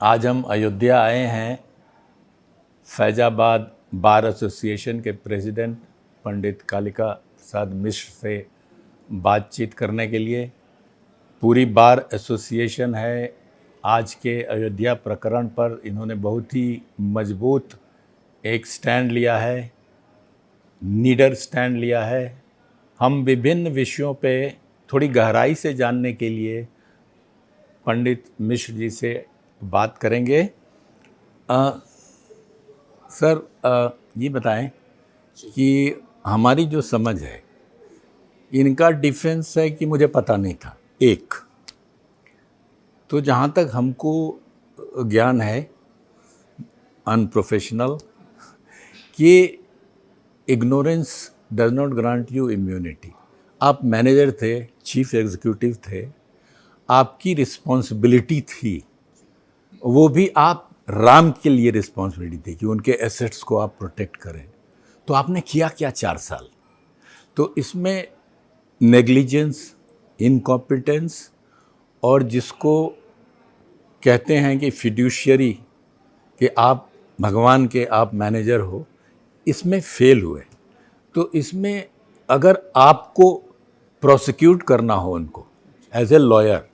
आज हम अयोध्या आए हैं फैज़ाबाद बार एसोसिएशन के प्रेसिडेंट पंडित कालिका प्रसाद मिश्र से बातचीत करने के लिए। पूरी बार एसोसिएशन है, आज के अयोध्या प्रकरण पर इन्होंने बहुत ही मजबूत एक स्टैंड लिया है, नीडर स्टैंड लिया है। हम विभिन्न विषयों पे थोड़ी गहराई से जानने के लिए पंडित मिश्र जी से बात करेंगे। सर, ये बताएं कि हमारी जो समझ है, इनका डिफेंस है कि मुझे पता नहीं था। एक तो जहाँ तक हमको ज्ञान है अनप्रोफेशनल, कि ignorance does not grant you immunity. आप मैनेजर थे, चीफ एग्जीक्यूटिव थे, आपकी रिस्पॉन्सिबिलिटी थी, वो भी आप राम के लिए रिस्पॉन्सिबिलिटी थी कि उनके एसेट्स को आप प्रोटेक्ट करें। तो आपने किया क्या 4 साल? तो इसमें नेग्लिजेंस, इनकॉम्पिटेंस और जिसको कहते हैं कि फिड्यूशियरी, कि आप भगवान के आप मैनेजर हो, इसमें फेल हुए। तो इसमें अगर आपको प्रोसिक्यूट करना हो उनको एज ए लॉयर,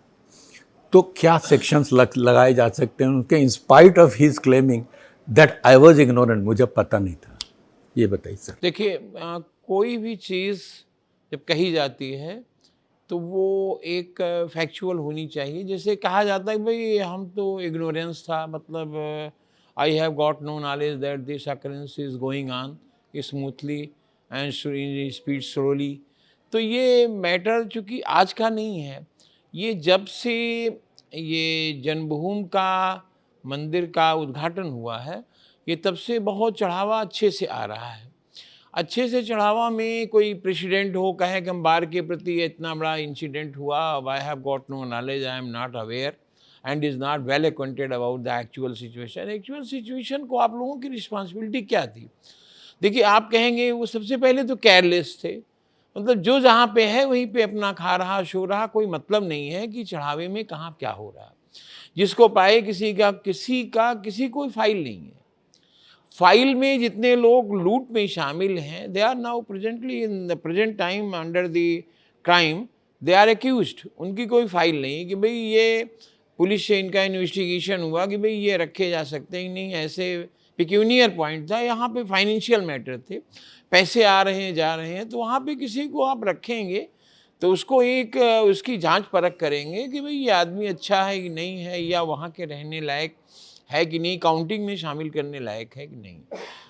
तो क्या सेक्शंस लगाए जा सकते हैं उनके, in spite of his claiming that I was ignorant, मुझे पता नहीं था? ये बताइए सर। देखिए, कोई भी चीज़ जब कही जाती है तो वो एक फैक्चुअल होनी चाहिए। जैसे कहा जाता है कि भाई हम तो इग्नोरेंस था, मतलब I have got no knowledge that this occurrence is going on smoothly and speed slowly. तो ये मैटर चूँकि आज का नहीं है, ये जब से ये जन्मभूमि का मंदिर का उद्घाटन हुआ है, ये तब से बहुत चढ़ावा अच्छे से आ रहा है। अच्छे से चढ़ावा में कोई प्रेसिडेंट हो कहे कि हम बार के प्रति इतना बड़ा इंसिडेंट हुआ, I have got no knowledge, I am not aware and is not well acquainted about the actual situation. Actual situation को आप लोगों की रिस्पॉन्सिबिलिटी क्या थी? देखिए, आप कहेंगे वो सबसे पहले तो केयरलेस थे, मतलब जो जहाँ पे है वहीं पे अपना खा रहा सो रहा, कोई मतलब नहीं है कि चढ़ावे में कहाँ क्या हो रहा है। जिसको पाए किसी कोई फाइल नहीं है। फाइल में जितने लोग लूट में शामिल हैं, they are now presently in the present time under the crime, they are accused. उनकी कोई फाइल नहीं कि भाई ये पुलिस से इनका इन्वेस्टिगेशन हुआ कि भाई ये रखे जा सकते हैं, नहीं ऐसे पिक्यूनियर पॉइंट था, यहाँ पे फाइनेंशियल मैटर थे, पैसे आ रहे हैं जा रहे हैं, तो वहाँ पे किसी को आप रखेंगे तो उसको एक उसकी जांच परख करेंगे कि भाई ये आदमी अच्छा है कि नहीं है, या वहाँ के रहने लायक है कि नहीं, काउंटिंग में शामिल करने लायक है कि नहीं।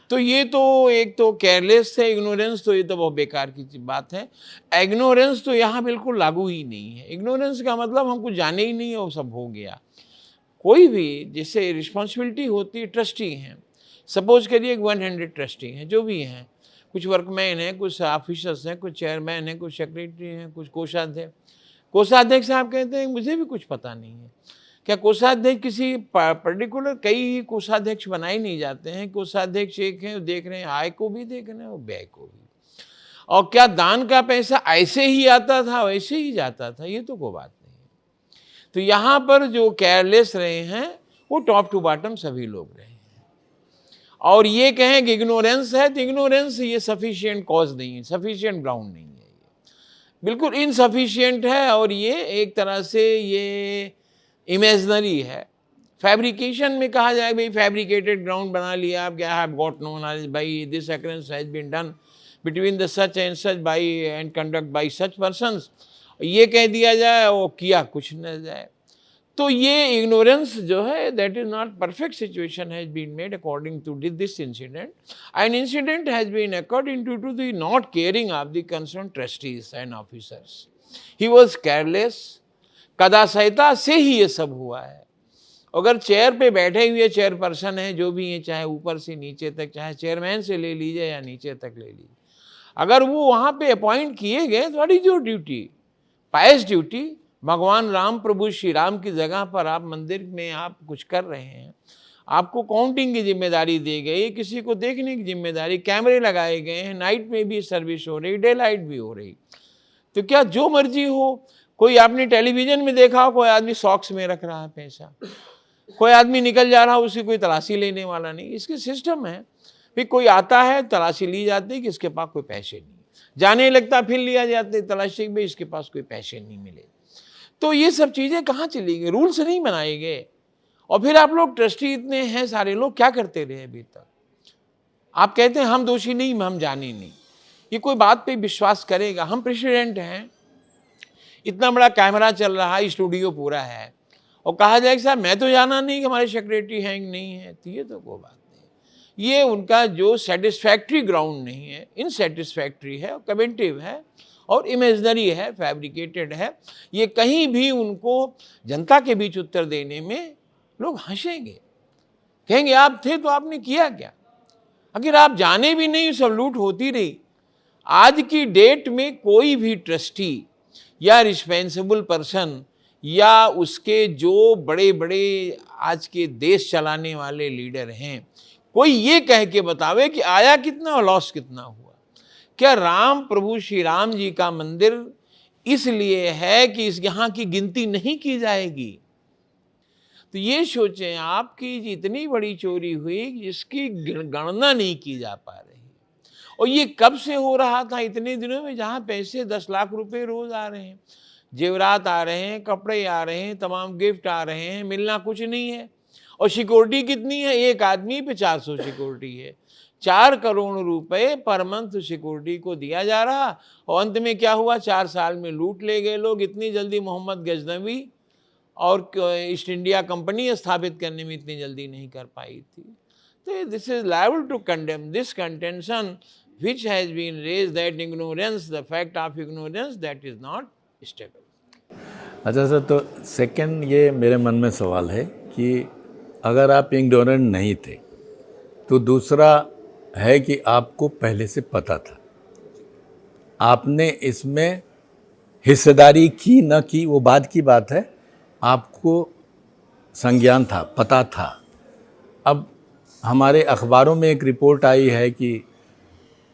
तो ये तो एक तो केयरलेस है, इग्नोरेंस तो ये तो बहुत बेकार की बात है। इग्नोरेंस तो यहाँ बिल्कुल लागू ही नहीं है। इग्नोरेंस का मतलब हम कुछ जाने ही नहीं, और सब हो गया। कोई भी जैसे रिस्पॉन्सिबिलिटी होती है, ट्रस्टी हैं, सपोज करिए 100 ट्रस्टी हैं, जो भी हैं, कुछ वर्कमैन हैं, कुछ ऑफिसर्स हैं, कुछ चेयरमैन हैं, कुछ सेक्रेटरी हैं, कुछ कोषाध्यक्ष। कोषाध्यक्ष साहब कहते हैं मुझे भी कुछ पता नहीं है। क्या कोषाध्यक्ष किसी पर्टिकुलर, कई कोषाध्यक्ष बनाए नहीं जाते हैं। कोषाध्यक्ष एक है, देख रहे हैं आय को भी देख रहे हैं और व्यय को भी। और क्या दान का पैसा ऐसे ही आता था वैसे ही जाता था? ये तो कोई बात नहीं है। तो यहाँ पर जो केयरलेस रहे हैं वो टॉप टू बॉटम सभी लोग रहे हैं। और ये कहें कि इग्नोरेंस है, तो इग्नोरेंस ये सफिशिएंट कॉज नहीं है, सफिशिएंट ग्राउंड नहीं है, ये बिल्कुल इनसफिशिएंट है। और ये एक तरह से ये इमेजनरी है। फैब्रिकेशन में कहा जाए भाई फैब्रिकेटेड ग्राउंड बना लिया आप, क्या हैव गॉट नो नॉलेज भाई this occurrence has been done between the such and such by and conduct by such persons, ये कह दिया जाए और किया कुछ न जाए। तो ये इग्नोरेंस जो है, that is not perfect situation has been made according to this incident. An incident has been according to the not caring of the concern trustees and officers. He was careless. कदासयता से ही ये सब हुआ है। अगर चेयर पे बैठे हुए चेयरपर्सन है, जो भी है, चाहे ऊपर से नीचे तक, चाहे चेयरमैन से ले लीजिए या नीचे तक ले लीजिए, अगर वो वहाँ पे अपॉइंट किए गए, तो what is your duty? Pious duty. भगवान राम, प्रभु श्री राम की जगह पर आप मंदिर में आप कुछ कर रहे हैं, आपको काउंटिंग की जिम्मेदारी दी गई, किसी को देखने की जिम्मेदारी, कैमरे लगाए गए हैं, नाइट में भी सर्विस हो रही, डे लाइट भी हो रही। तो क्या जो मर्जी हो? कोई आपने टेलीविजन में देखा हो कोई आदमी सॉक्स में रख रहा है पैसा, कोई आदमी निकल जा रहा, उसकी कोई तलाशी लेने वाला नहीं। इसके सिस्टम है, फिर कोई आता है, तलाशी ली जाती है कि इसके पास कोई पैसे नहीं, जाने लगता फिर लिया जाते तलाशी में, इसके पास कोई पैसे नहीं मिले। तो ये सब चीज़ें कहाँ चली गई, रूल्स नहीं बनाए गए। और फिर आप लोग ट्रस्टी इतने हैं सारे लोग, क्या करते रहे अभी तक? आप कहते हैं हम दोषी नहीं, हम जाने नहीं, ये कोई बात पे विश्वास करेगा? हम प्रेसिडेंट हैं, इतना बड़ा कैमरा चल रहा है, स्टूडियो पूरा है, और कहा जाए कि साहब मैं तो जाना नहीं कि हमारे सेक्रेटरी हैं कि नहीं है, तो ये तो कोई बात नहीं। ये उनका जो सेटिस्फैक्ट्री ग्राउंड नहीं है, इनसेटिस्फैक्ट्री है, कमेंटिव है और इमेजनरी है, फैब्रिकेटेड है। ये कहीं भी उनको जनता के बीच उत्तर देने में लोग हंसेंगे, कहेंगे आप थे तो आपने किया क्या? अगर आप जाने भी नहीं, सब लूट होती रही। आज की डेट में कोई भी ट्रस्टी या रिस्पॉन्सिबल पर्सन या उसके जो बड़े बड़े आज के देश चलाने वाले लीडर हैं, कोई ये कह के बतावे कि आया कितना और लॉस कितना हुआ। क्या राम प्रभु श्री राम जी का मंदिर इसलिए है कि इस यहाँ की गिनती नहीं की जाएगी? तो ये सोचें आपकी इतनी बड़ी चोरी हुई जिसकी गणना नहीं की जा पा रही। और ये कब से हो रहा था? इतने दिनों में, जहाँ पैसे 10 लाख रुपए रोज आ रहे हैं, जेवरात आ रहे हैं, कपड़े आ रहे हैं, तमाम गिफ्ट आ रहे हैं, मिलना कुछ नहीं है। और सिक्योरिटी कितनी है? एक आदमी पे 400 सिक्योरिटी है। 4 करोड़ रुपए पर मंथ सिक्योरिटी को दिया जा रहा, और अंत में क्या हुआ? 4 साल में लूट ले गए लोग। इतनी जल्दी मोहम्मद गजनवी और ईस्ट इंडिया कंपनी स्थापित करने में इतनी जल्दी नहीं कर पाई थी। तो this is liable to condemn this contention which has been raised, that ignorance, the fact of ignorance, that is not stable. अच्छा सर, तो सेकंड ये मेरे मन में सवाल है कि अगर आप इग्नोरेंट नहीं थे, तो दूसरा है कि आपको पहले से पता था, आपने इसमें हिस्सेदारी की न की वो बाद की बात है, आपको संज्ञान था, पता था। अब हमारे अखबारों में एक रिपोर्ट आई है कि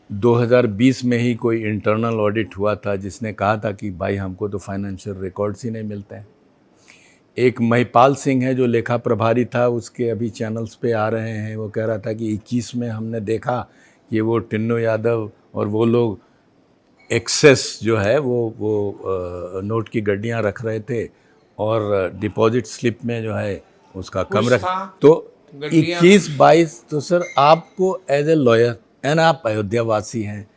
2020 में ही कोई इंटरनल ऑडिट हुआ था जिसने कहा था कि भाई हमको तो फाइनेंशियल रिकॉर्ड्स ही नहीं मिलते हैं। एक महिपाल सिंह है जो लेखा प्रभारी था, उसके अभी चैनल्स पे आ रहे हैं, वो कह रहा था कि 21 में हमने देखा कि वो टिन्नू यादव और वो लोग एक्सेस जो है वो नोट की गड्डियाँ रख रहे थे और डिपॉजिट स्लिप में जो है उसका कम रख, तो 21-22। तो सर आपको एज ए लॉयर एंड आप अयोध्या वासी हैं,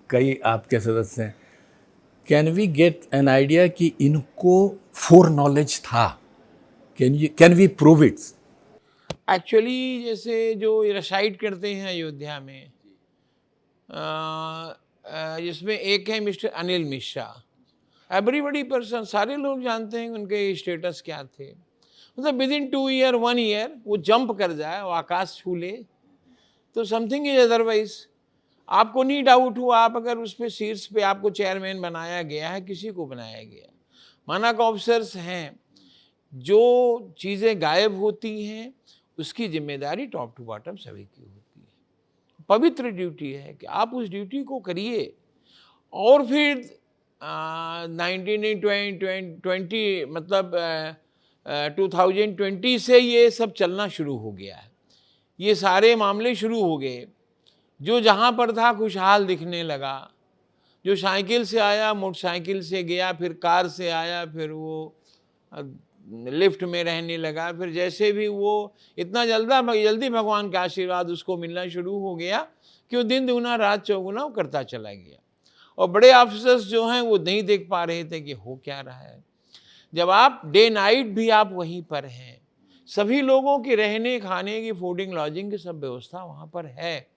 कई आपके सदस्य हैं, can we get an idea कि इनको फोर नॉलेज था? Can we prove it? Actually जैसे जो रिसाइड करते हैं अयोध्या में, जिसमें एक है mister Anil Mishra, everybody person, सारे लोग जानते हैं उनके स्टेटस क्या थे। मतलब विद इन 2 ईयर 1 ईयर वो जंप कर जाए, वो आकाश छू ले, तो समथिंग इज अदरवाइज। आपको नहीं डाउट हुआ, आप अगर उस पर शीर्ष पे आपको चेयरमैन बनाया गया है, किसी को बनाया गया, माना का ऑफिसर्स हैं, जो चीज़ें गायब होती हैं उसकी जिम्मेदारी टॉप टू बॉटम सभी की होती है। पवित्र ड्यूटी है कि आप उस ड्यूटी को करिए। और फिर 1920 मतलब 2020 से ये सब चलना शुरू हो गया है, ये सारे मामले शुरू हो गए। जो जहाँ पर था खुशहाल दिखने लगा, जो साइकिल से आया मोटरसाइकिल से गया, फिर कार से आया, फिर वो लिफ्ट में रहने लगा, फिर जैसे भी वो इतना जल्दी भगवान का आशीर्वाद उसको मिलना शुरू हो गया कि वो दिन दुगुना रात चौगुना वो करता चला गया। और बड़े ऑफिसर्स जो हैं वो नहीं देख पा रहे थे कि हो क्या रहा है। जब आप डे नाइट भी आप वहीं पर हैं, सभी लोगों की रहने खाने की, फूडिंग लॉजिंग की सब व्यवस्था वहाँ पर है,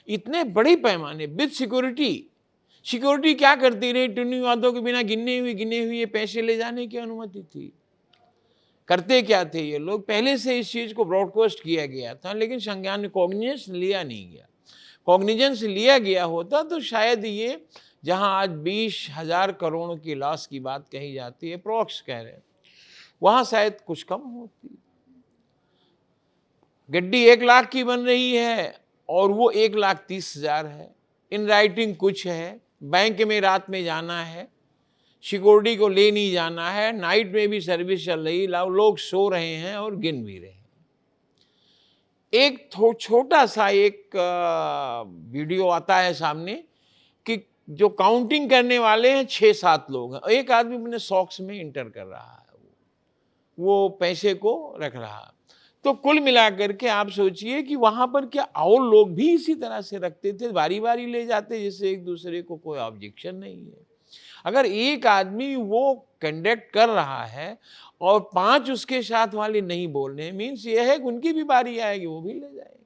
इतने बड़े पैमाने विद सिक्योरिटी। सिक्योरिटी क्या करती रही? टिन्नू यादव के बिना गिने हुए पैसे ले जाने की अनुमति थी। करते क्या थे ये लोग? पहले से इस चीज़ को ब्रॉडकास्ट किया गया था, लेकिन संज्ञान कॉग्निजेंस लिया नहीं गया। कॉग्निजेंस लिया गया होता तो शायद ये, जहां आज 20,000 करोड़ की लॉस की बात कही जाती है, प्रोक्स कह रहे हैं, वहां शायद कुछ कम होती। गड्डी 1 लाख की बन रही है और वो 1,30,000 है। इन राइटिंग कुछ है, बैंक में रात में जाना है, सिक्योरिटी को ले नहीं जाना है, नाइट में भी सर्विस चल रही, लोग सो रहे हैं और गिन भी रहे हैं। एक छोटा सा एक वीडियो आता है सामने कि जो काउंटिंग करने वाले हैं 6-7 लोग हैं, एक आदमी अपने सॉक्स में इंटर कर रहा है, वो पैसे को रख रहा है। तो कुल मिलाकर के आप सोचिए कि वहां पर क्या और लोग भी इसी तरह से रखते थे, बारी बारी ले जाते, जिससे एक दूसरे को कोई ऑब्जेक्शन नहीं है। अगर एक आदमी वो कंडक्ट कर रहा है और 5 उसके साथ वाले नहीं बोल रहे, मीन्स ये है कि उनकी भी बारी आएगी, वो भी ले जाएंगे।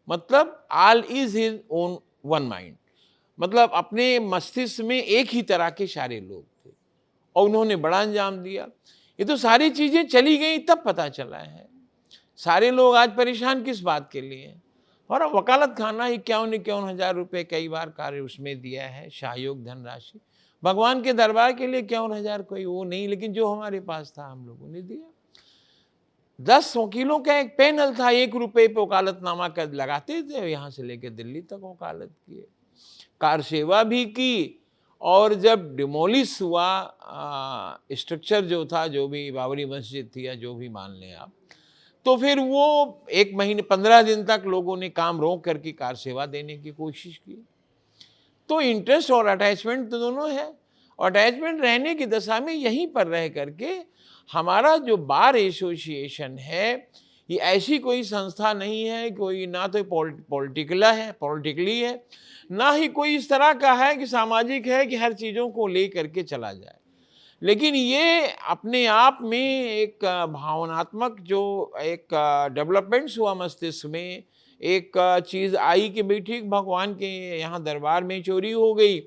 मतलब all is his own one mind, मतलब अपने मस्तिष्क में एक ही तरह के सारे लोग थे और उन्होंने बड़ा अंजाम दिया। ये तो सारी चीजें चली गई तब पता चला है। सारे लोग आज परेशान किस बात के लिए हैं? और वकालत खाना 51 हजार रुपये कई बार कार्य उसमें दिया है, सहयोग धनराशि। भगवान के दरबार के लिए 51,000 कोई वो नहीं, लेकिन जो हमारे पास था हम लोगों ने दिया। 10 वकीलों का एक पैनल था, 1 रुपये पे वकालतनामा कर लगाते थे, यहाँ से लेकर दिल्ली तक वकालत किए, कार सेवा भी की। और जब डिमोलिश हुआ स्ट्रक्चर जो था, जो भी बाबरी मस्जिद थी या जो भी मान लें आप, तो फिर वो 1 महीने 15 दिन तक लोगों ने काम रोक करके कार सेवा देने की कोशिश की। तो इंटरेस्ट और अटैचमेंट तो दोनों है, और अटैचमेंट रहने की दशा में यहीं पर रह करके हमारा जो बार एसोसिएशन है, ये ऐसी कोई संस्था नहीं है, कोई ना तो पॉलिटिकली है, ना ही कोई इस तरह का है कि सामाजिक है कि हर चीज़ों को ले करके चला जाए। लेकिन ये अपने आप में एक भावनात्मक जो एक डेवलपमेंट्स हुआ मस्तिष्क में, एक चीज़ आई कि भाई ठीक भगवान के यहाँ दरबार में चोरी हो गई।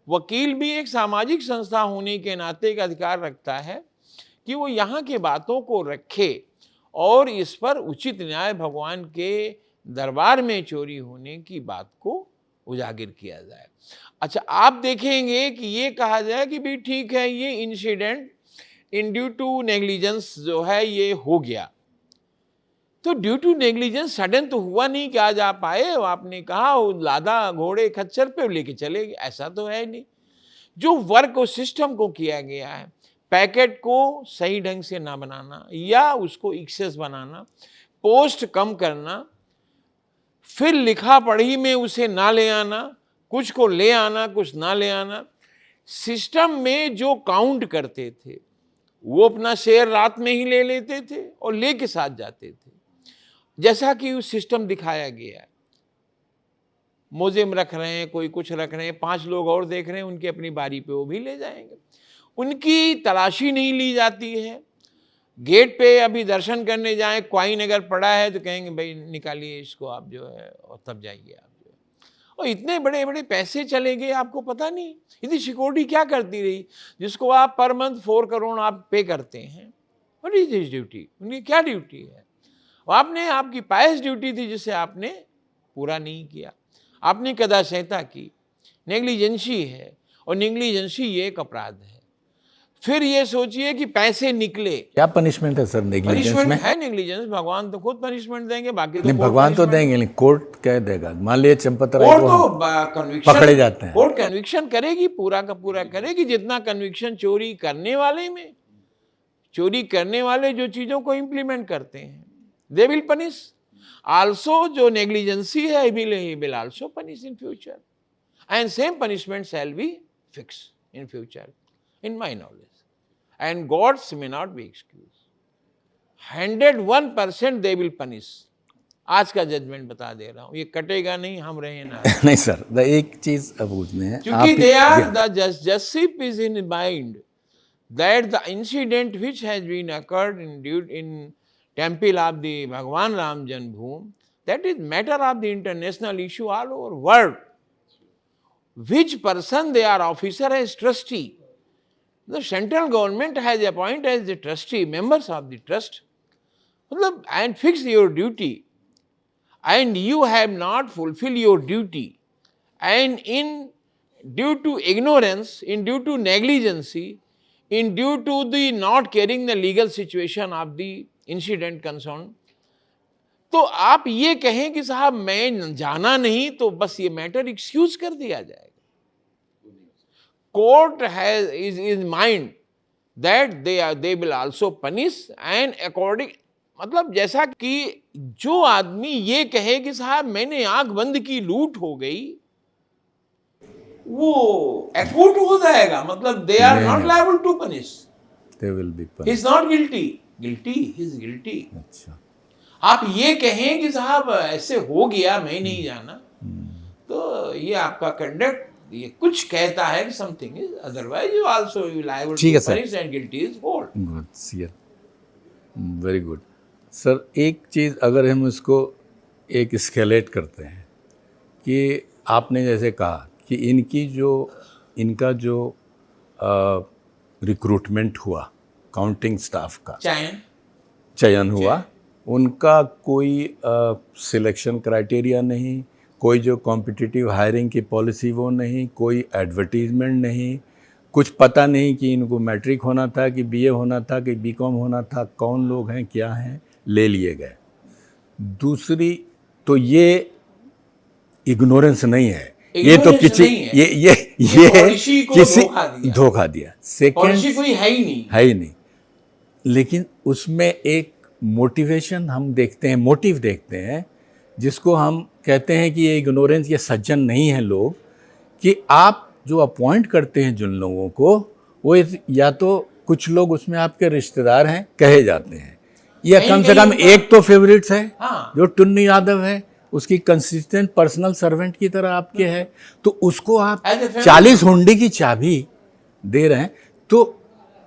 वकील भी एक सामाजिक संस्था होने के नाते एक अधिकार रखता है कि वो यहाँ की बातों को रखे और इस पर उचित न्याय भगवान के दरबार में चोरी होने की बात को उजागर किया जाए। अच्छा, आप देखेंगे कि ये कहा जाए कि भी ठीक है, ये incident in due to negligence जो है ये हो गया, तो ड्यू टू नेग्लिजेंस सडन तो हुआ नहीं कि आज आप आए, आपने कहा लादा घोड़े खच्चर पे लेके चले गए, ऐसा तो है नहीं। जो वर्क और सिस्टम को किया गया है, पैकेट को सही ढंग से ना बनाना या उसको एक्सेस बनाना, पोस्ट कम करना, फिर लिखा पढ़ी में उसे ना ले आना, कुछ को ले आना कुछ ना ले आना, सिस्टम में जो काउंट करते थे वो अपना शेयर रात में ही ले लेते थे और लेके साथ जाते थे, जैसा कि उस सिस्टम दिखाया गया है। मोजेम रख रहे हैं, कोई कुछ रख रहे हैं, 5 लोग और देख रहे हैं, उनकी अपनी बारी पे वो भी ले जाएंगे, उनकी तलाशी नहीं ली जाती है। गेट पे अभी दर्शन करने जाए, क्वाइन अगर पड़ा है तो कहेंगे भाई निकालिए इसको आप जो है, और तब जाइए आप जो है। और इतने बड़े बड़े पैसे चले गए, आपको पता नहीं। इतनी सिक्योरिटी क्या करती रही, जिसको आप पर मंथ 4 करोड़ आप पे करते हैं, व्हाट इज दिस ड्यूटी? उनकी क्या ड्यूटी है? आपने, आपकी पायस ड्यूटी थी जिसे आपने पूरा नहीं किया, आपने कदा संहिता की, नेग्लिजेंसी है, और नेग्लिजेंसी ये एक अपराध है। फिर ये सोचिए कि पैसे निकले, क्या पनिशमेंट है सर नेग्लिजेंस में? पनिशमेंट है नेग्लिजेंस, भगवान तो खुद पनिशमेंट देंगे, बाकी तो नहीं, भगवान तो देंगे, लेकिन कोर्ट क्या देगा? मान लीजिए चंपत राय कोर्ट को तो कन्विक्शन पकड़े जाते हैं, कोर्ट कन्विक्शन करेगी, पूरा का पूरा करेगी, जितना कन्विक्शन चोरी करने वाले में, चोरी करने वाले जो चीजों को इंप्लीमेंट करते हैं, दे विल पनिश आल्सो। जो नेग्लिजेंसी है will also punish in future, and same punishment shall be fix in future, in my knowledge, and gods may not be excused. 101% they will punish. आज का judgement बता दे रहा हूं, ये कटेगा नहीं, हम रहे ना नहीं सर, एक चीज अब पूछने हैं, क्योंकि they are the justice is in mind that the incident which has been occurred in temple of the Bhagwan Ram Janmabhoomi, that is matter of the international issue all over world. Which person they are officer as trustee? The central government has appointed as the trustee, members of the trust, and fix your duty, and you have not fulfilled your duty, and in due to ignorance, in due to negligency, in due to the not caring the legal situation of the incident concerned, तो आप ये कहें कि साहब मैं जाना नहीं तो बस ये मैटर एक्सक्यूज कर दिया जाएगा। court has is mind that they will also punish and according, मतलब जैसा कि जो आदमी ये कहे कि साहब मैंने आंख बंद की लूट हो गई, वो एक्यूट हो जाएगा, मतलब they are not liable to punish. They will be He punished. is not guilty. He is guilty. अच्छा, आप ये कहें कि साहब ऐसे हो गया मैं नहीं जाना, तो ये आपका कंडक्ट ये कुछ कहता है कि something is, otherwise you also you liable ठीक टू है sir. Punish and guilty is hold. Good sir, very good sir. एक चीज़ अगर हम इसको एक स्केलेट करते हैं कि आपने जैसे कहा कि इनका जो रिक्रूटमेंट हुआ, काउंटिंग स्टाफ का चयन हुआ, उनका कोई सिलेक्शन क्राइटेरिया नहीं, कोई जो कॉम्पिटिटिव हायरिंग की पॉलिसी वो नहीं, कोई एडवर्टीजमेंट नहीं, कुछ पता नहीं कि इनको मैट्रिक होना था कि बीए होना था कि बीकॉम होना था, कौन लोग हैं क्या हैं, ले लिए गए। दूसरी तो ये इग्नोरेंस नहीं है, ये तो किसी ये किसी धोखा दिया। सेकेंड कोई है ही नहीं, लेकिन उसमें एक मोटिवेशन हम देखते हैं, मोटिव देखते हैं, जिसको हम कहते हैं कि ये इग्नोरेंस, ये सज्जन नहीं है लोग, कि आप जो अपॉइंट करते हैं जिन लोगों को, वो या तो कुछ लोग उसमें आपके रिश्तेदार हैं कहे जाते हैं, या कम से कम एक तो फेवरेट्स है, जो टुन्नू यादव है, उसकी कंसिस्टेंट पर्सनल सर्वेंट की तरह आपके है, तो उसको आप 40 हुंडी की चाबी दे रहे हैं, तो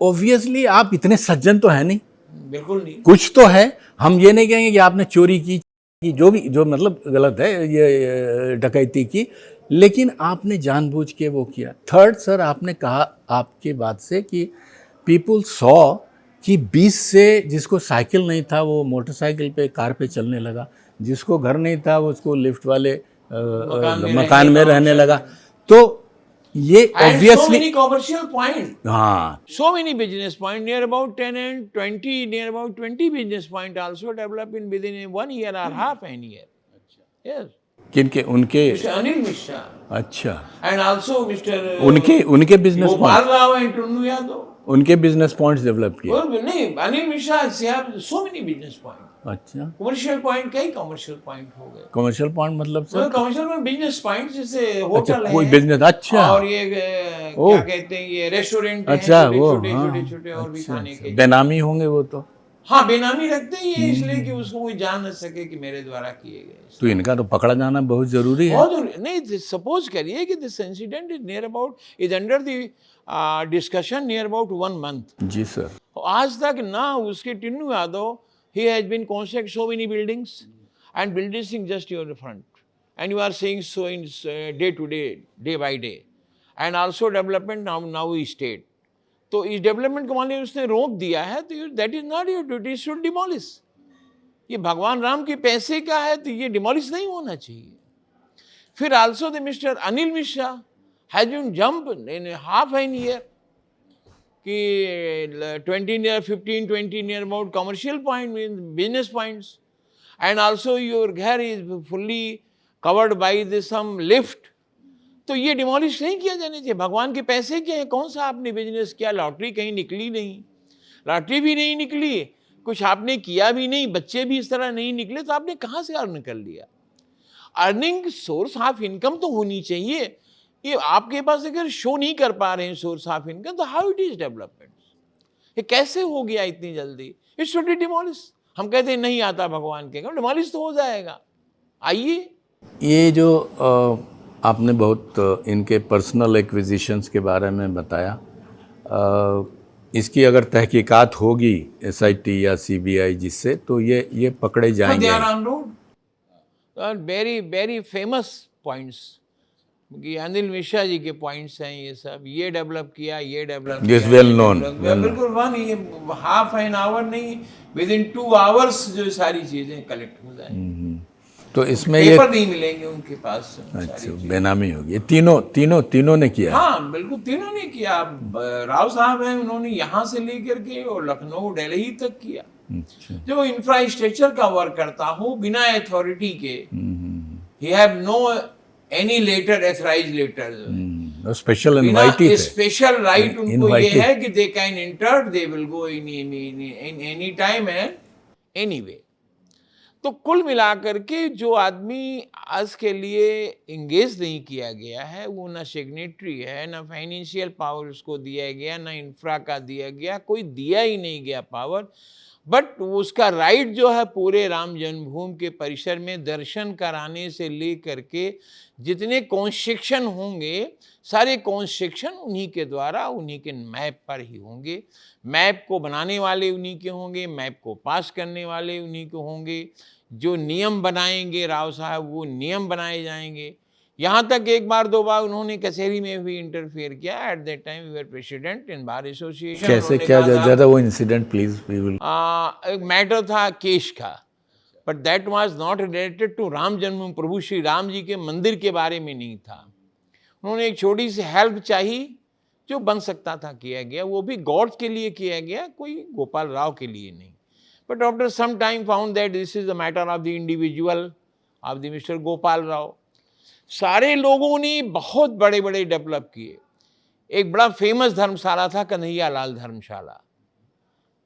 ऑब्वियसली आप इतने सज्जन तो है नहीं, बिल्कुल नहीं, कुछ तो है। हम ये नहीं कहेंगे कि आपने चोरी की जो मतलब गलत है, ये डकैती की, लेकिन आपने जानबूझ के वो किया। थर्ड सर, आपने कहा आपके बात से कि पीपल सॉ कि 20 से जिसको साइकिल नहीं था वो मोटरसाइकिल पे, कार पे चलने लगा, जिसको घर नहीं था वो उसको लिफ्ट वाले मकान में रहने लगा। तो ये ऑब्वियसली कॉमर्शियल पॉइंट, हाँ, so many business point, near about 10 and 20, near about 20 business point also develop in within 1 year or half an year. Yes. किनके? उनके Mr. Anil Mishra. अच्छा, And also Mr. उनके business Gopal Rao and Tunnu Yadav. उनके business points develop किए। Well, नहीं, Anil Mishra have so many business point. अच्छा, commercial point, कई commercial point हो गए। कमर्शियल पॉइंट मतलब सर? कमर्शियल में बिजनेस पॉइंट, जैसे होटल है, कोई बिजनेस, अच्छा, और ये क्या कहते हैं, ये रेस्टोरेंट है, अच्छा, वो छोटे और भी खाने के बेनामी होंगे वो तो। हाँ, बेनामी रखते हैं ये इसलिए कि उसको कोई जान न सके कि मेरे द्वारा किए गए। तो इनका तो पकड़ा जाना बहुत जरूरी है। बहुत नहीं, सपोज करिए कि this incident is near about, is under the discussion near about 1 month। जी सर। आज तक ना उसके Tunnu Yadav, he has been construct so many buildings and buildings in just your front, and you are seeing so in day to day, day by day, and also development now is state. तो इस development को मान लीजिए उसने रोक दिया है, तो that is not your duty, should demolish. ये भगवान राम के पैसे का है तो ये डिमोलिश नहीं होना चाहिए। फिर also the mister Anil Mishra has been jump in half an year कि 20 near 15, 20 near about commercial point means business points, and also your घर is fully covered by this some lift, तो ये डिमोलिश नहीं किया जाना चाहिए। भगवान के पैसे क्या है, कौन सा आपने बिजनेस किया, लॉटरी कहीं निकली नहीं, लॉटरी भी नहीं निकली, कुछ आपने किया भी नहीं, बच्चे भी इस तरह नहीं निकले, तो आपने कहाँ से अर्न कर लिया? अर्निंग सोर्स ऑफ इनकम तो होनी चाहिए। ये आपके पास अगर शो नहीं कर पा रहे हैं सोर्स ऑफ इनकम, तो हाउ इट इज डेवलपमेंट? ये कैसे हो गया इतनी जल्दी? It should be demolish. हम कहते हैं नहीं आता भगवान के, डिमोलिश तो हो जाएगा। आइए, ये जो आपने बहुत इनके पर्सनल एक्विजिशंस के बारे में बताया, इसकी अगर तहकीकात होगी SIT या CBI जिससे, तो ये पकड़े जाएंगे। वेरी वेरी फेमस पॉइंट्स कि अनिल मिश्रा जी के पॉइंट्स हैं, ये सब ये डेवलप किया, ये डेवलप किया, वेल नोन, बिल्कुल वन, ये हाफ एन आवर नहीं, विद इन 2 hours जो सारी चीजें कलेक्ट हो जाएंगी। तो इसमें पेपर नहीं मिलेंगे उनके पास। अच्छा, बेनामी होगी। तीनों ने किया। हाँ बिल्कुल, तीनों ने किया। राव साहब हैं, उन्होंने यहाँ से लेकर के और लखनऊ दिल्ली तक किया। अच्छा। जो इंफ्रास्ट्रक्चर का वर्क करता हो बिना अथॉरिटी के, he have no any letter, authorise letter, special बिना इनवाइटी थे, स्पेशल राइट उनको ये Invited. है कि they can enter, they will go in any time and any way. तो कुल मिलाकर के जो आदमी आज के लिए इंगेज नहीं किया गया है, वो ना सिग्नेटरी है, ना फाइनेंशियल पावर उसको दिया गया, ना इंफ्रा का दिया गया, कोई दिया ही नहीं गया पावर, बट उसका राइट जो है पूरे राम जन्मभूमि के परिसर में दर्शन कराने से लेकर के जितने कॉन्स्ट्रक्शन होंगे, सारे कॉन्स्ट्रक्शन उन्हीं के द्वारा, उन्हीं के मैप पर ही होंगे। मैप को बनाने वाले उन्हीं के होंगे, मैप को पास करने वाले उन्हीं के होंगे, जो नियम बनाएंगे राव साहब वो नियम बनाए जाएंगे। यहाँ तक एक बार दो बार उन्होंने कचहरी में भी इंटरफेयर किया। At that time we were president in bar association. कैसे, क्या ज़्यादा वो इंसिडेंट प्लीज वी विल। एक मैटर था केश का, but that was not related to Ram Janmabhoomi, प्रभु श्री राम जी के मंदिर के बारे में नहीं था। उन्होंने एक छोटी सी हेल्प चाहिए, जो बन सकता था किया गया, वो भी गॉड के लिए किया गया, कोई गोपाल राव के लिए नहीं। But after some time found that this is the matter of the individual of the mister Gopal Rao. सारे लोगों ने बहुत बड़े बड़े डेवलप किए। एक बड़ा फेमस धर्मशाला था कन्हैया लाल धर्मशाला,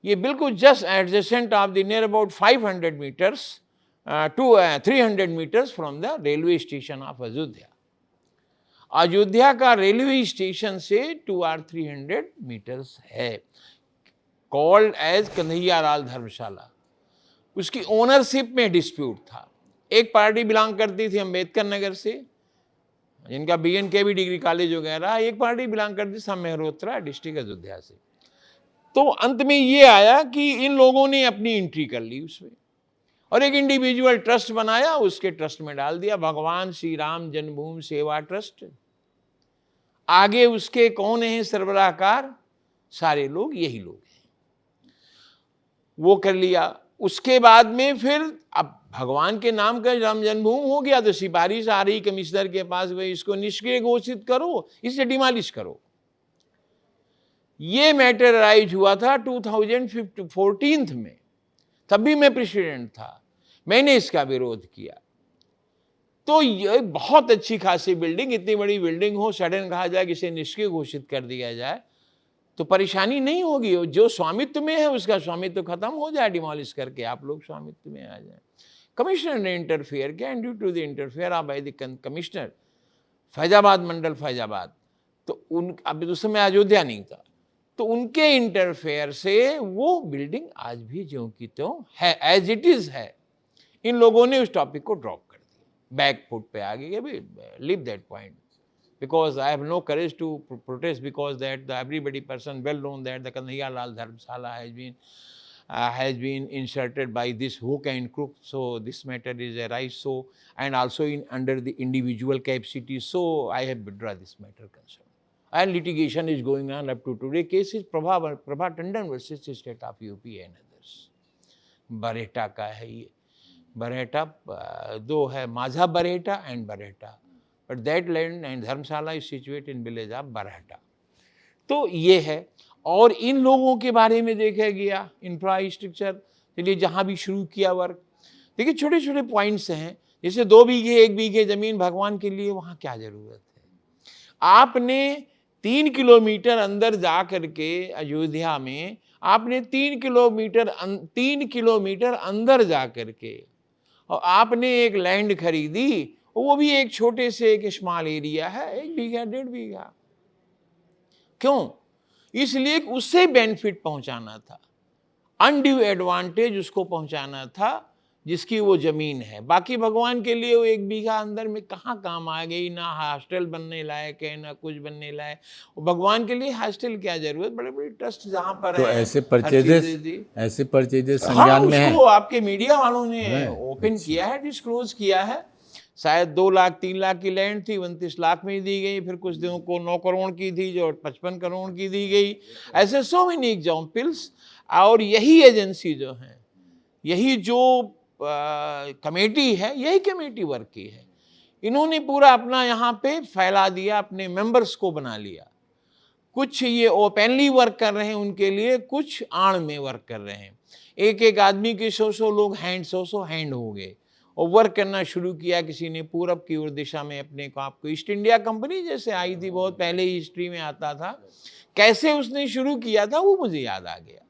ये बिल्कुल just adjacent of the near about 500 metres to 300 metres from the railway station of Ayodhya. Ayodhya का रेलवे स्टेशन से 2 or 300 मीटर्स है, कॉल्ड एज कन्हैया लाल धर्मशाला। उसकी ओनरशिप में डिस्प्यूट था। एक पार्टी बिलोंग करती थी अम्बेडकर नगर से, जिनका BNKB डिग्री कॉलेज वगैरह, एक पार्टी बिलोंग करती थी मेहरोत्रा डिस्ट्रिक्ट अयोध्या से। तो अंत में ये आया कि इन लोगों ने अपनी एंट्री कर ली उसमें और एक इंडिविजुअल ट्रस्ट बनाया, उसके ट्रस्ट में डाल दिया भगवान श्री राम जन्मभूमि सेवा ट्रस्ट। आगे उसके कौन है सरबराहकार? सारे लोग यही लोग हैं। वो कर लिया। उसके बाद में फिर अब भगवान के नाम का राम जन्मभूमि हो गया तो सिफारिश आ रही कमिश्नर के पास, भाई इसको निष्क्रिय घोषित करो, इसे डिमोलिश करो। ये मैटर राइज हुआ था 2014 में, तब भी मैं प्रेसिडेंट था, मैंने इसका विरोध किया। तो ये बहुत अच्छी खासी बिल्डिंग, इतनी बड़ी बिल्डिंग हो, सडन कहा जाए कि इसे निष्क्रिय घोषित कर दिया जाए तो परेशानी नहीं होगी। जो स्वामित्व में है उसका स्वामित्व खत्म हो जाए, डिमोलिश करके आप लोग स्वामित्व में आ जाए। कमिश्नर ने इंटरफेयर किया, and due to the interfere of by the commissioner Faizabad मंडल फैजाबाद, तो उन अभी उस समय अयोध्या नहीं था, तो उनके इंटरफेयर से वो बिल्डिंग आज भी ज्यों की त्यों है, एज इट इज है। इन लोगों ने उस टॉपिक को ड्रॉप कर दिया, बैक फुट पे आ गए, leave that point, because I have no courage to protest, because that everybody person well known that the Kanhaiya Lal Dharmshala has been inserted by this hook and crook. So this matter is arise. So and also in under the individual capacity. So I have withdrawn this matter concern. And litigation is going on up to today. Case is Prabha Tandon versus the state of UP and others. Barheta का है ये। बरहेटा दो है, Majha Barheta and Barheta, but that land and dharamshala is situate in village of Barheta. तो ये है। और इन लोगों के बारे में देखा गया इंफ्रास्ट्रक्चर के लिए जहाँ भी शुरू किया वर्क, देखिए छोटे छोटे पॉइंट्स हैं, जैसे 2 बीघे 1 बीघे जमीन भगवान के लिए, वहाँ क्या जरूरत है? आपने 3 किलोमीटर अंदर जा करके अयोध्या में आपने 3 किलोमीटर अंदर जा करके और आपने एक लैंड खरीदी, वो भी एक छोटे से एक स्मॉल एरिया है, 1 बीघा 1.5 बीघा। क्यों? इसलिए उससे बेनिफिट पहुंचाना था, अनड्यू एडवांटेज उसको पहुंचाना था जिसकी वो जमीन है। बाकी भगवान के लिए वो 1 बीघा अंदर में कहाँ काम आ गई, ना हॉस्टल बनने लायक है ना कुछ बनने लायक। भगवान के लिए हॉस्टल क्या जरूरत, बड़े बड़े ट्रस्ट जहाँ पर तो है, ऐसे परचेजेस हाँ, संज्ञान में है। उसको आपके मीडिया वालों ने ओपन किया है, डिस्क्लोज किया है। शायद 2 लाख 3 लाख की लैंड थी, 29 लाख में दी गई, फिर कुछ दिनों को 9 करोड़ की थी जो 55 करोड़ की दी गई। ऐसे सो मेनी एग्जाम्पल्स। और यही एजेंसी जो है, यही जो कमेटी है, यही कमेटी वर्क की है। इन्होंने पूरा अपना यहाँ पे फैला दिया, अपने मेंबर्स को बना लिया। कुछ ये ओपनली वर्क कर रहे हैं उनके लिए, कुछ आड़ में वर्क कर रहे हैं। एक एक आदमी के 100 लोग हैंड 100 हैंड हो गए और वर्क करना शुरू किया। किसी ने पूरब की ओर दिशा में अपने को, आपको ईस्ट इंडिया कंपनी जैसे आई थी, बहुत पहले ही हिस्ट्री में आता था, कैसे उसने शुरू किया था वो मुझे याद आ गया।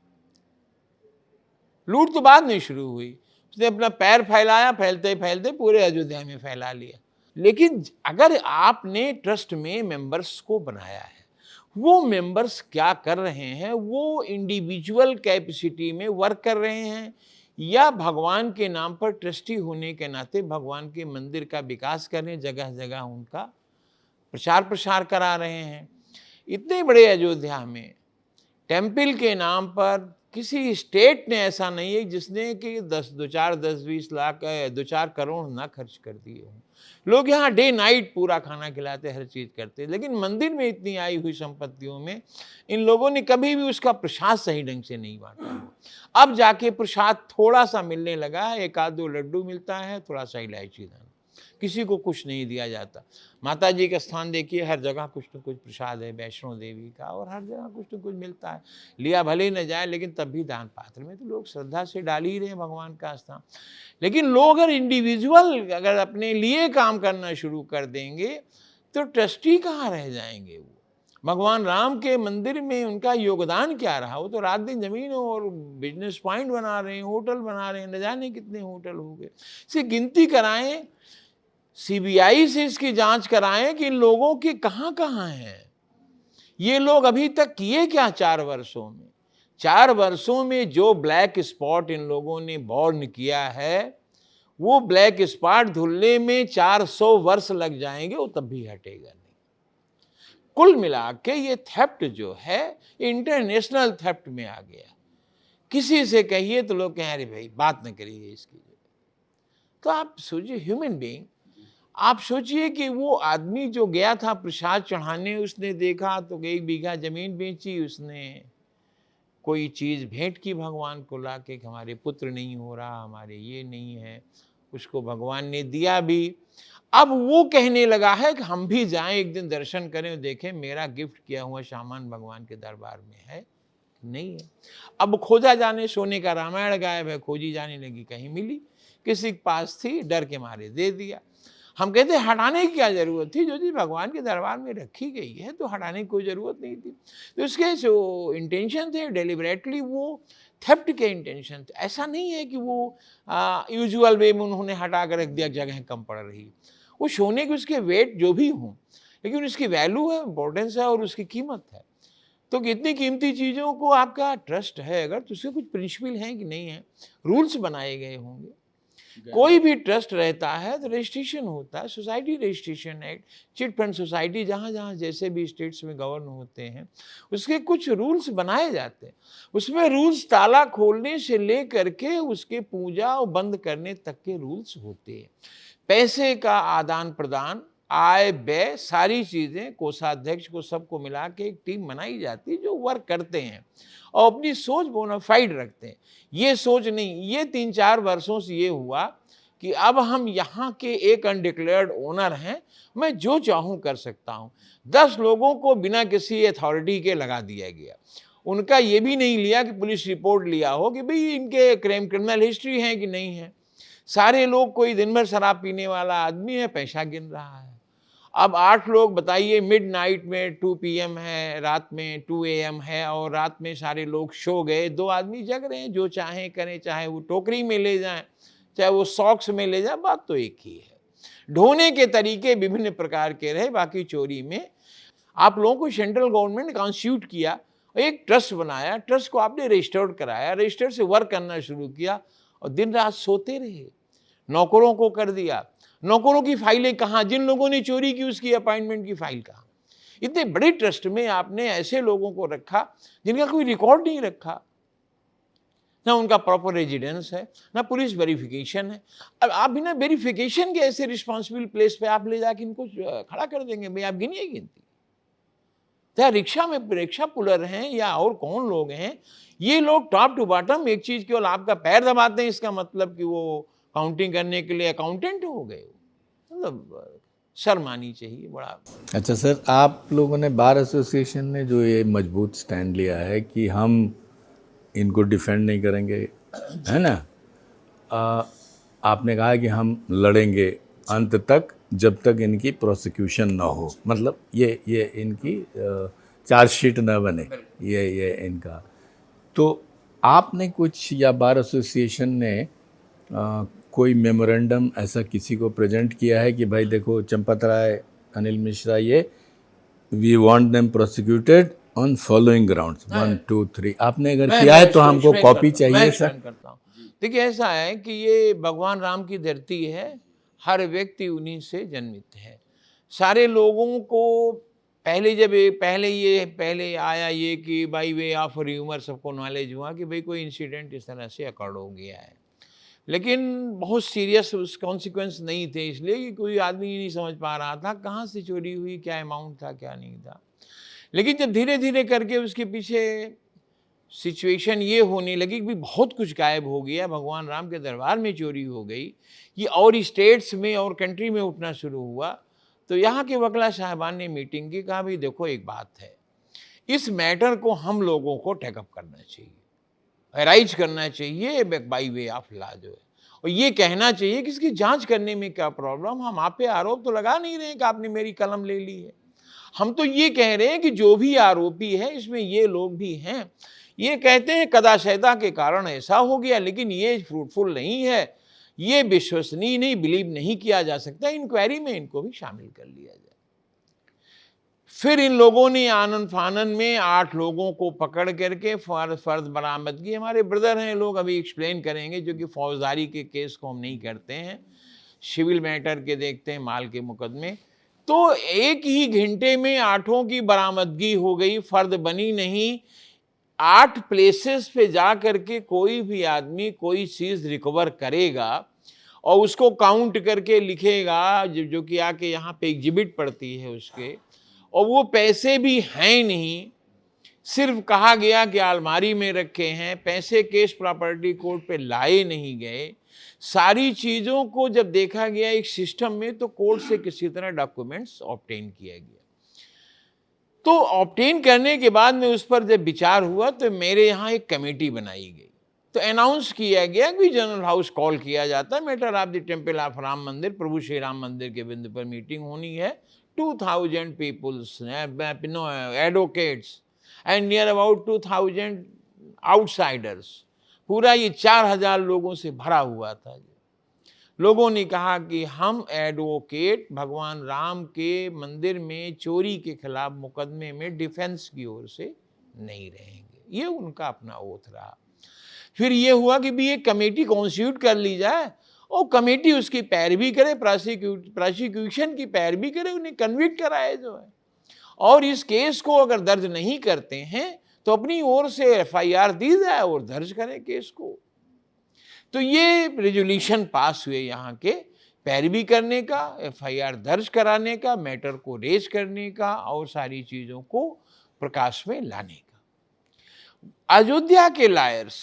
लूट तो बाद में शुरू हुई, उसने अपना पैर फैलाया, फैलते फैलते पूरे अयोध्या में फैला लिया। लेकिन अगर आपने ट्रस्ट में मेंबर्स को बनाया है, वो मेंबर्स क्या कर रहे हैं, वो इंडिविजुअल कैपेसिटी में वर्क कर रहे हैं या भगवान के नाम पर ट्रस्टी होने के नाते भगवान के मंदिर का विकास कर रहे हैं, जगह जगह उनका प्रचार प्रसार करा रहे हैं। इतने बड़े अयोध्या में टेम्पल के नाम पर किसी स्टेट ने ऐसा नहीं है जिसने कि 10-20 लाख 2-4 करोड़ ना खर्च कर दिए हों। लोग यहाँ डे नाइट पूरा खाना खिलाते, हर चीज़ करते, लेकिन मंदिर में इतनी आई हुई संपत्तियों में इन लोगों ने कभी भी उसका प्रसाद सही ढंग से नहीं बांटा। अब जाके प्रसाद थोड़ा सा मिलने लगा है, 1-2 लड्डू मिलता है, थोड़ा सा इलायची दाना, किसी को कुछ नहीं दिया जाता। माता जी का स्थान देखिए, हर जगह कुछ न कुछ प्रसाद है, वैष्णो देवी का, और हर जगह कुछ न कुछ मिलता है। लिया भले ही न जाए, लेकिन तब भी दान पात्र में तो लोग श्रद्धा से डाल ही रहे हैं भगवान का स्थान। लेकिन लोग अगर इंडिविजुअल अगर अपने लिए काम करना शुरू कर देंगे तो ट्रस्टी कहाँ रह जाएंगे। वो भगवान राम के मंदिर में उनका योगदान क्या रहा, वो तो रात दिन जमीन और बिजनेस पॉइंट बना रहे हैं, होटल बना रहे हैं, न जाने कितने होटल हो गए। इसे गिनती कराएं, सीबीआई से इसकी जांच कराएं कि इन लोगों के कहां कहां हैं। ये लोग अभी तक किए क्या 4 वर्षों में? 4 वर्षों में जो ब्लैक स्पॉट इन लोगों ने बॉर्न किया है, वो ब्लैक स्पॉट धुलने में 400 वर्ष लग जाएंगे, वो तब भी हटेगा नहीं। कुल मिला के ये थेफ्ट जो है इंटरनेशनल थेफ्ट में आ गया। किसी से कहिए तो लोग कहें अरे भाई बात न करिए इसकी। तो आप सोचिए, ह्यूमन बीइंग, आप सोचिए कि वो आदमी जो गया था प्रसाद चढ़ाने, उसने देखा तो 1 बीघा जमीन बेची, उसने कोई चीज़ भेंट की भगवान को लाके कि हमारे पुत्र नहीं हो रहा, हमारे ये नहीं है, उसको भगवान ने दिया भी। अब वो कहने लगा है कि हम भी जाएं एक दिन, दर्शन करें और देखें मेरा गिफ्ट किया हुआ सामान भगवान के दरबार में है नहीं है। अब खोजा जाने, सोने का रामायण गायब है, खोजी जाने लगी, कहीं मिली, किसी के पास थी, डर के मारे दे दिया। हम कहते हैं हटाने की क्या जरूरत थी, जो चीज़ भगवान के दरबार में रखी गई है तो हटाने की कोई ज़रूरत नहीं थी। तो उसके जो इंटेंशन थे डेलिबरेटली वो थेफ्ट के इंटेंशन थे। ऐसा नहीं है कि वो यूजुअल वे में उन्होंने हटा कर रख दिया, जगह कम पड़ रही। वो सोने के उसके वेट जो भी हों, लेकिन उसकी वैल्यू है, इंपॉर्टेंस है और उसकी कीमत है। तो कितनी कीमती चीज़ों को आपका ट्रस्ट है अगर, तो उसके कुछ प्रिंसिपल हैं कि नहीं है, रूल्स बनाए गए होंगे। कोई भी ट्रस्ट रहता है तो रजिस्ट्रेशन होता है, society registration act, chit fund society, जहाँ जहाँ जैसे भी स्टेट्स में गवर्न होते हैं उसके कुछ रूल्स बनाए जाते हैं। उसमें रूल्स ताला खोलने से ले करके उसके पूजा और बंद करने तक के रूल्स होते हैं। पैसे का आदान प्रदान, आय व्यय, सारी चीज़ें कोषाध्यक्ष को सबको मिला के एक टीम बनाई जाती है जो वर्क करते हैं और अपनी सोच बोनाफाइड रखते हैं। ये सोच नहीं, ये 3-4 वर्षों से ये हुआ कि अब हम यहाँ के एक अनडिक्लेयर्ड ओनर हैं, मैं जो चाहूँ कर सकता हूँ। 10 लोगों को बिना किसी अथॉरिटी के लगा दिया गया। उनका ये भी नहीं लिया कि पुलिस रिपोर्ट लिया हो कि भाई इनके क्रिमिनल हिस्ट्री है कि नहीं है। सारे लोग, कोई दिन भर शराब पीने वाला आदमी है, पैसा गिन रहा है। अब 8 लोग बताइए, मिडनाइट में 2 PM है, रात में 2 AM है, और रात में सारे लोग सो गए, 2 आदमी जग रहे हैं, जो चाहें करें, चाहे वो टोकरी में ले जाएं, चाहे वो सॉक्स में ले जाएं, बात तो एक ही है। ढोने के तरीके विभिन्न प्रकार के रहे। बाकी चोरी में आप लोगों को सेंट्रल गवर्नमेंट ने कॉन्स्टिट्यूट किया, एक ट्रस्ट बनाया, ट्रस्ट को आपने रजिस्टर्ड कराया, रजिस्टर से वर्क करना शुरू किया और दिन रात सोते रहे। नौकरों को कर दिया, नौकरों की फाइलें कहाँ, जिन लोगों ने चोरी की उसकी अपॉइंटमेंट की फाइल कहाँ। इतने बड़े ट्रस्ट में आपने ऐसे लोगों को रखा जिनका कोई रिकॉर्ड नहीं रखा, ना उनका प्रॉपर रेजिडेंस है, ना पुलिस वेरिफिकेशन है। अब आप बिना वेरिफिकेशन के ऐसे रिस्पॉन्सिबल प्लेस पे आप ले जाके इनको खड़ा कर देंगे, भाई आप गिनिए गिनती। चाहे रिक्शा में रिक्शा पुलर हैं या और कौन लोग हैं, ये लोग टॉप टू बॉटम एक चीज केवल आपका पैर दबाते हैं, इसका मतलब कि वो काउंटिंग करने के लिए अकाउंटेंट हो गए। मतलब शर्म आनी चाहिए बड़ा। अच्छा सर, आप लोगों ने बार एसोसिएशन ने जो ये मजबूत स्टैंड लिया है कि हम इनको डिफेंड नहीं करेंगे, है ना, आपने कहा कि हम लड़ेंगे अंत तक जब तक इनकी प्रोसिक्यूशन ना हो, मतलब ये इनकी चार्जशीट न बने, ये इनका। तो आपने कुछ या बार एसोसिएशन ने कोई मेमोरेंडम ऐसा किसी को प्रेजेंट किया है कि भाई देखो चंपत राय, अनिल मिश्रा, ये we want them prosecuted on following grounds 1 2 3, आपने अगर किया है तो हमको कॉपी चाहिए सर। करता हूँ। देखिए ऐसा है कि ये भगवान राम की धरती है, हर व्यक्ति उन्हीं से जन्मित है। सारे लोगों को पहले आया ये कि बाई वे ऑफ र्यूमर सबको नॉलेज हुआ कि भाई कोई इंसिडेंट इस तरह से अकड़ हो गया है, लेकिन बहुत सीरियस उस कॉन्सिक्वेंस नहीं थे, इसलिए कि कोई आदमी नहीं समझ पा रहा था कहाँ से चोरी हुई, क्या अमाउंट था, क्या नहीं था। लेकिन जब धीरे धीरे करके उसके पीछे सिचुएशन ये होने लगी कि बहुत कुछ गायब हो गया, भगवान राम के दरबार में चोरी हो गई, ये और स्टेट्स में और कंट्री में उठना शुरू हुआ, तो यहाँ के वकला साहबान ने मीटिंग की, कहा भाई देखो एक बात है, इस मैटर को हम लोगों को टेकअप करना चाहिए, राइज करना चाहिए बाई वे ऑफ लॉ जो है, और ये कहना चाहिए कि इसकी जांच करने में क्या प्रॉब्लम, हम आप पे आरोप तो लगा नहीं रहे हैं कि आपने मेरी कलम ले ली है, हम तो ये कह रहे हैं कि जो भी आरोपी है इसमें ये लोग भी हैं। ये कहते हैं कदाशयता के कारण ऐसा हो गया, लेकिन ये फ्रूटफुल नहीं है, ये विश्वसनीय नहीं, बिलीव नहीं किया जा सकता, इंक्वायरी में इनको भी शामिल कर लिया जाए। फिर इन लोगों ने आनन फानन में 8 लोगों को पकड़ करके फर्द बरामद की। हमारे ब्रदर हैं लोग, अभी एक्सप्लेन करेंगे, जो कि फौजदारी के केस को हम नहीं करते हैं, सिविल मैटर के देखते हैं, माल के मुकदमे। तो एक ही घंटे में 8 की बरामदगी हो गई, फर्द बनी नहीं। 8 प्लेसेस पे जा करके कोई भी आदमी कोई चीज रिकवर करेगा और उसको काउंट करके लिखेगा, जो कि आके यहाँ पे एग्जिबिट पड़ती है उसके, और वो पैसे भी हैं नहीं, सिर्फ कहा गया कि अलमारी में रखे हैं, पैसे कैश प्रॉपर्टी कोर्ट पे लाए नहीं गए। सारी चीजों को जब देखा गया एक सिस्टम में, तो कोर्ट से किसी तरह डॉक्यूमेंट्स ऑब्टेन किया गया। तो ऑब्टेन करने के बाद में उस पर जब विचार हुआ तो मेरे यहाँ एक कमेटी बनाई गई, तो अनाउंस किया गया कि जनरल हाउस कॉल किया जाता है, matter of the temple of Ram मंदिर, प्रभु श्री राम मंदिर के बिंदु पर मीटिंग होनी है, 2000 peoples, advocates and near about 2000 outsiders, पूरा ये 4000 लोगों से भरा हुआ था। लोगों ने कहा कि हम एडवोकेट भगवान राम के मंदिर में चोरी के खिलाफ मुकदमे में डिफेंस की ओर से नहीं रहेंगे, ये उनका अपना ओथ रहा। फिर ये हुआ कि भी एक कमेटी कॉन्स्टिट्यूट कर ली जाए और कमेटी उसकी पैरवी करे, प्रोसिक्यूशन की पैरवी करे, उन्हें कन्विक्ट कराए जो है, और इस केस को अगर दर्ज नहीं करते हैं तो अपनी ओर से एफआईआर दी जाए और दर्ज करें केस को। तो ये रेजोल्यूशन पास हुए यहाँ के, पैरवी करने का, एफआईआर दर्ज कराने का, मैटर को रेज करने का और सारी चीजों को प्रकाश में लाने का। अयोध्या के लायर्स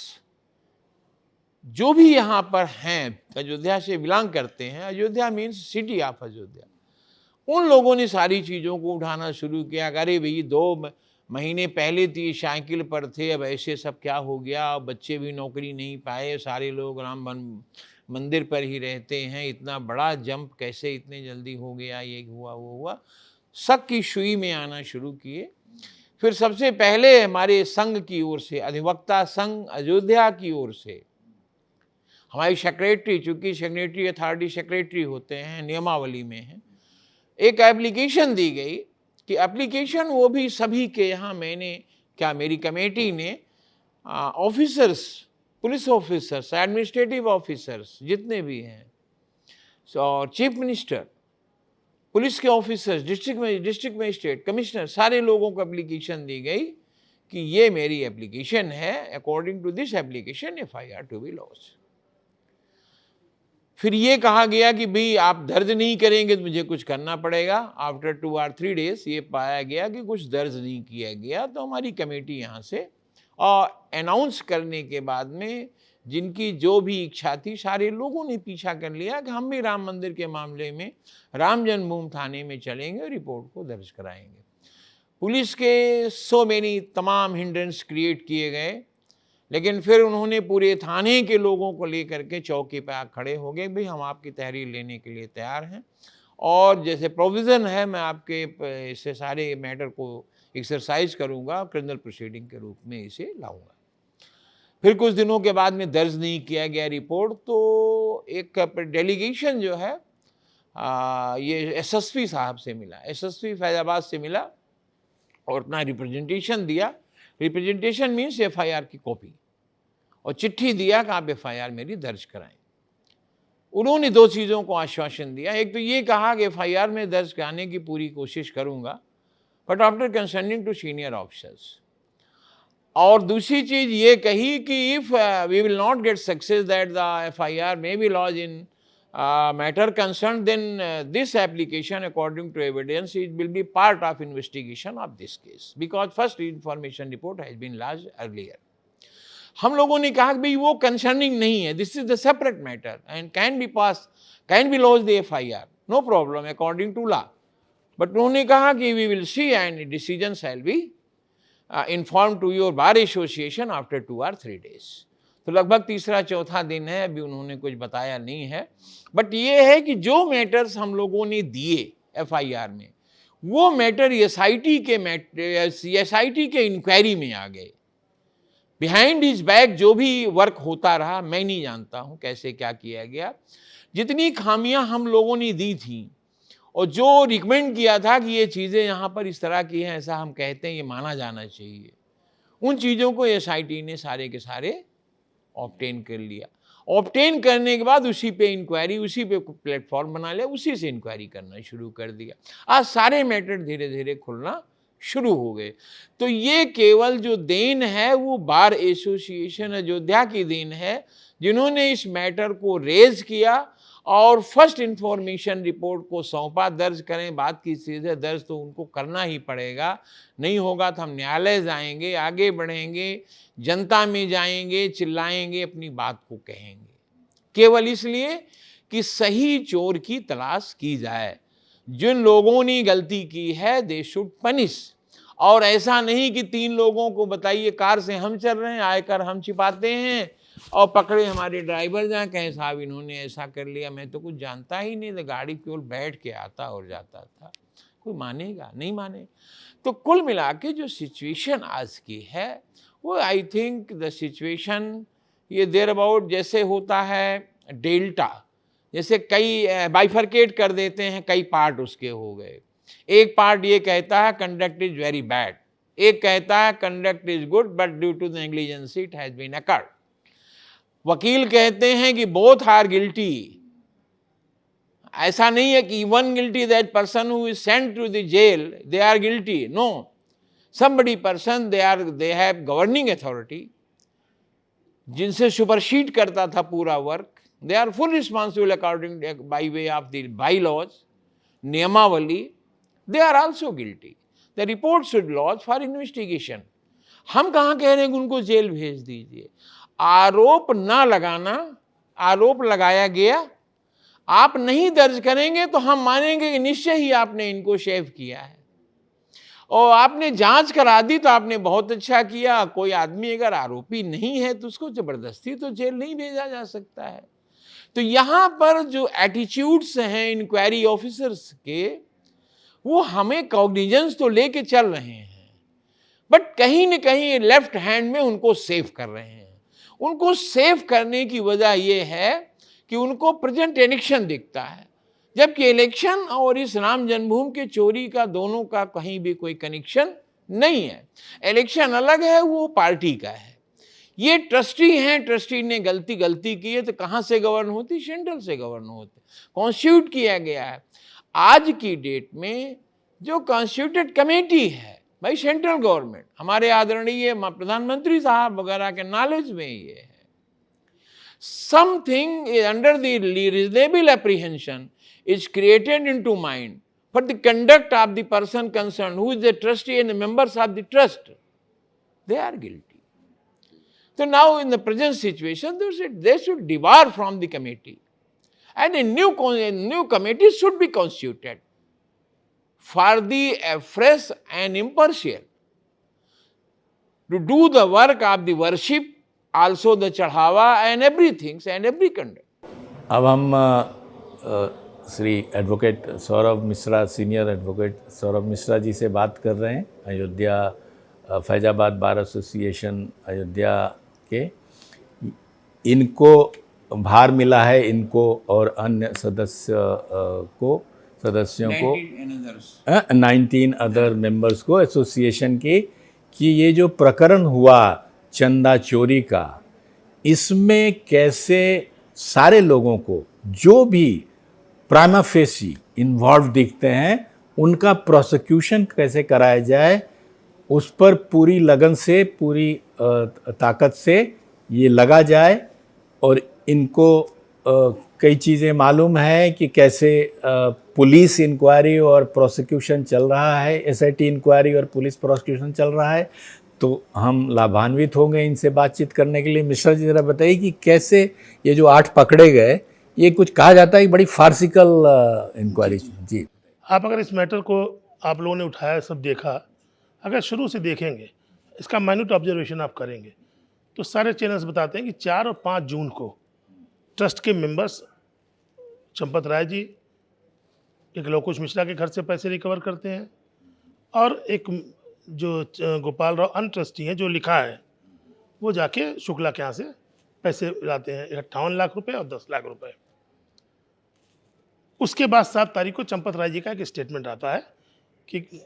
जो भी यहाँ पर हैं, अयोध्या से बिलोंग करते हैं, Ayodhya means city of Ayodhya, उन लोगों ने सारी चीजों को उठाना शुरू किया। अरे भाई 2 महीने पहले तो ये साइकिल पर थे, अब ऐसे सब क्या हो गया, बच्चे भी नौकरी नहीं पाए, सारे लोग राम मंदिर पर ही रहते हैं, इतना बड़ा जंप कैसे इतने जल्दी हो गया, ये हुआ वो हुआ, शक की सुई में आना शुरू किए। फिर सबसे पहले हमारे संघ की ओर से, अधिवक्ता संघ अयोध्या की ओर से, हमारी सेक्रेटरी, चूंकि सेक्रेटरी अथॉरिटी सेक्रेटरी होते हैं, नियमावली में है, एक एप्लीकेशन दी गई कि एप्लीकेशन वो भी सभी के यहाँ, मेरी कमेटी ने officers, police officers, administrative officers जितने भी हैं, और चीफ मिनिस्टर, पुलिस के ऑफिसर्स, डिस्ट्रिक्ट मजिस्ट्रेट, कमिश्नर, सारे लोगों को एप्लीकेशन दी गई कि ये मेरी एप्लीकेशन है, according to this application FIR to be launched. फिर ये कहा गया कि भाई आप दर्ज नहीं करेंगे तो मुझे कुछ करना पड़ेगा। आफ्टर 2 or 3 डेज ये पाया गया कि कुछ दर्ज नहीं किया गया, तो हमारी कमेटी यहाँ से, और अनाउंस करने के बाद में जिनकी जो भी इच्छा थी, सारे लोगों ने पीछा कर लिया कि हम भी राम मंदिर के मामले में राम जन्मभूमि थाने में चलेंगे और रिपोर्ट को दर्ज कराएंगे। पुलिस के तमाम हिंड्रेंस क्रिएट किए गए, लेकिन फिर उन्होंने पूरे थाने के लोगों को लेकर के चौकी पे आ खड़े हो गए, भाई हम आपकी तहरीर लेने के लिए तैयार हैं, और जैसे प्रोविज़न है मैं आपके इससे सारे मैटर को एक्सरसाइज करूँगा, क्रिमिनल प्रोसीडिंग के रूप में इसे लाऊंगा। फिर कुछ दिनों के बाद में दर्ज नहीं किया गया रिपोर्ट, तो एक डेलीगेशन जो है ये एसएसपी साहब से मिला, एसएसपी फैजाबाद से मिला और अपना रिप्रेजेंटेशन दिया। रिप्रेजेंटेशन मीन्स एफआईआर की कॉपी, और चिट्ठी दिया कि आप एफआईआर मेरी दर्ज कराएं। उन्होंने दो चीज़ों को आश्वासन दिया, एक तो ये कहा कि एफआईआर में दर्ज कराने की पूरी कोशिश करूंगा, but after concerning to senior officers, और दूसरी चीज ये कही कि if we will not get success that the FIR may be lodge in matter concerned, then this application according to evidence it will be part of investigation of this case, because first information report has been lodged earlier. हम लोगों ने कहा कि भाई वो concerning नहीं है, this is the separate matter and can be lodge the FIR, no problem according to law, but उन्होंने कहा कि we will see and decision shall be inform to your bar association after 2 or 3 days। तो लगभग तीसरा चौथा दिन है, अभी उन्होंने कुछ बताया नहीं है, बट ये है कि जो मैटर्स हम लोगों ने दिए एफआईआर में, वो मैटर एसआईटी के इंक्वायरी में आ गए। बिहाइंड हिज बैक जो भी वर्क होता रहा, मैं नहीं जानता हूं कैसे क्या किया गया। जितनी खामियां हम लोगों ने दी थी और जो रिकमेंड किया था कि ये चीज़ें यहाँ पर इस तरह की हैं, ऐसा हम कहते हैं, ये माना जाना चाहिए, उन चीज़ों को एसआईटी ने सारे के सारे ऑब्टेन कर लिया। ऑब्टेन करने के बाद उसी पे इंक्वायरी, उसी पे प्लेटफॉर्म बना लिया, उसी से इंक्वायरी करना शुरू कर दिया। आज सारे मैटर धीरे धीरे खुलना शुरू हो गए। तो ये केवल जो देन है वो बार एसोसिएशन अयोध्या की देन है, जिन्होंने इस मैटर को रेज किया और फर्स्ट इंफॉर्मेशन रिपोर्ट को सौंपा। दर्ज करें, बात की चीज़ है, दर्ज तो उनको करना ही पड़ेगा, नहीं होगा तो हम न्यायालय जाएंगे, आगे बढ़ेंगे, जनता में जाएंगे, चिल्लाएंगे, अपनी बात को कहेंगे, केवल इसलिए कि सही चोर की तलाश की जाए। जिन लोगों ने गलती की है दे शुड पनिश, और ऐसा नहीं कि 3 लोगों को बताइए कार से हम चल रहे हैं, आयकर हम छिपाते हैं और पकड़े हमारे ड्राइवर जहाँ कहें साहब इन्होंने ऐसा कर लिया, मैं तो कुछ जानता ही नहीं, तो गाड़ी केवल बैठ के आता और जाता था। कोई मानेगा? नहीं माने। तो कुल मिला के जो सिचुएशन आज की है वो आई थिंक द सिचुएशन ये देर अबाउट जैसे होता है डेल्टा, जैसे कई बाइफरकेट कर देते हैं, कई पार्ट उसके हो गए। एक पार्ट ये कहता है कंडक्ट इज वेरी बैड, एक कहता है conduct is good but due to the negligency it has been occurred. वकील कहते हैं कि बोथ आर गिल्टी। ऐसा नहीं है कि one guilty, that person who is sent to the jail they are guilty, no, somebody person they have governing authority जिनसे supersede करता था पूरा work, they are full responsible according by way of the bylaws, नियमावली, they are also guilty, the report should lodge for investigation। हम कहाँ कह रहे हैं कि उनको जेल भेज दीजिए। आरोप ना लगाना, आरोप लगाया गया, आप नहीं दर्ज करेंगे तो हम मानेंगे कि निश्चय ही आपने इनको शेव किया है, और आपने जांच करा दी तो आपने बहुत अच्छा किया। कोई आदमी अगर आरोपी नहीं है तो उसको जबरदस्ती तो जेल नहीं भेजा जा सकता है। तो यहाँ पर जो एटीट्यूड्स हैं इंक्वायरी ऑफिसर्स के, वो हमें कॉग्निजेंस तो लेके चल रहे हैं, बट कहीं न कहीं लेफ्ट हैंड में उनको सेव कर रहे हैं। उनको सेव करने की वजह यह है कि उनको प्रेजेंट इलेक्शन दिखता है, जबकि इलेक्शन और इस राम जन्मभूमि के चोरी का दोनों का कहीं भी कोई कनेक्शन नहीं है। इलेक्शन अलग है, वो पार्टी का है। ये ट्रस्टी हैं, ट्रस्टी ने गलती की है तो कहाँ से गवर्न होती? सेंट्रल से गवर्न होते, कॉन्स्टिट्यूट किया गया है। आज की डेट में जो कॉन्स्टिट्यूटेड कमेटी है भाई, सेंट्रल गवर्नमेंट, हमारे आदरणीय प्रधानमंत्री साहब वगैरह के नॉलेज में ये है। Something under the reasonable apprehension is created into mind for the conduct of the person concerned, who is the trustee and the members of the trust, they are guilty. So now in the present situation, they should debar from the committee, and a new committee should be constituted for the fresh and impartial to do the work of the worship also the चढ़ावा and everything and every conduct. अब हम Shri advocate Saurabh Mishra, senior advocate Saurabh Mishra ji से बात कर रहे हैं, Ayodhya Faizabad bar association Ayodhya के। इनको भार मिला है, इनको और अन्य सदस्यों को 19 अदर मेंबर्स को एसोसिएशन के, कि ये जो प्रकरण हुआ चंदा चोरी का, इसमें कैसे सारे लोगों को जो भी प्राइमा फेसी इन्वॉल्व दिखते हैं उनका प्रोसिक्यूशन कैसे कराया जाए, उस पर पूरी लगन से, पूरी ताकत से ये लगा जाए। और इनको कई चीज़ें मालूम है कि कैसे पुलिस इंक्वायरी और प्रोसिक्यूशन चल रहा है, एसआईटी इंक्वायरी और पुलिस प्रोसिक्यूशन चल रहा है, तो हम लाभान्वित होंगे इनसे बातचीत करने के लिए। मिश्रा जी ज़रा बताइए कि कैसे ये जो 8 पकड़े गए, ये कुछ कहा जाता है बड़ी फार्सिकल इंक्वायरी। जी, आप अगर इस मैटर को आप लोगों ने उठाया, सब देखा, अगर शुरू से देखेंगे, इसका माइन्यूट ऑब्जर्वेशन आप करेंगे, तो सारे चैनल्स बताते हैं कि 4 और 5 जून को ट्रस्ट के मेंबर्स चंपत राय जी एक लोकुश मिश्रा के घर से पैसे रिकवर करते हैं, और एक जो गोपाल राव अनट्रस्टी हैं जो लिखा है, वो जाके शुक्ला के यहाँ से पैसे लाते हैं, 58 लाख रुपए और 10 लाख रुपए। उसके बाद 7 तारीख को चंपत राय जी का एक स्टेटमेंट आता है कि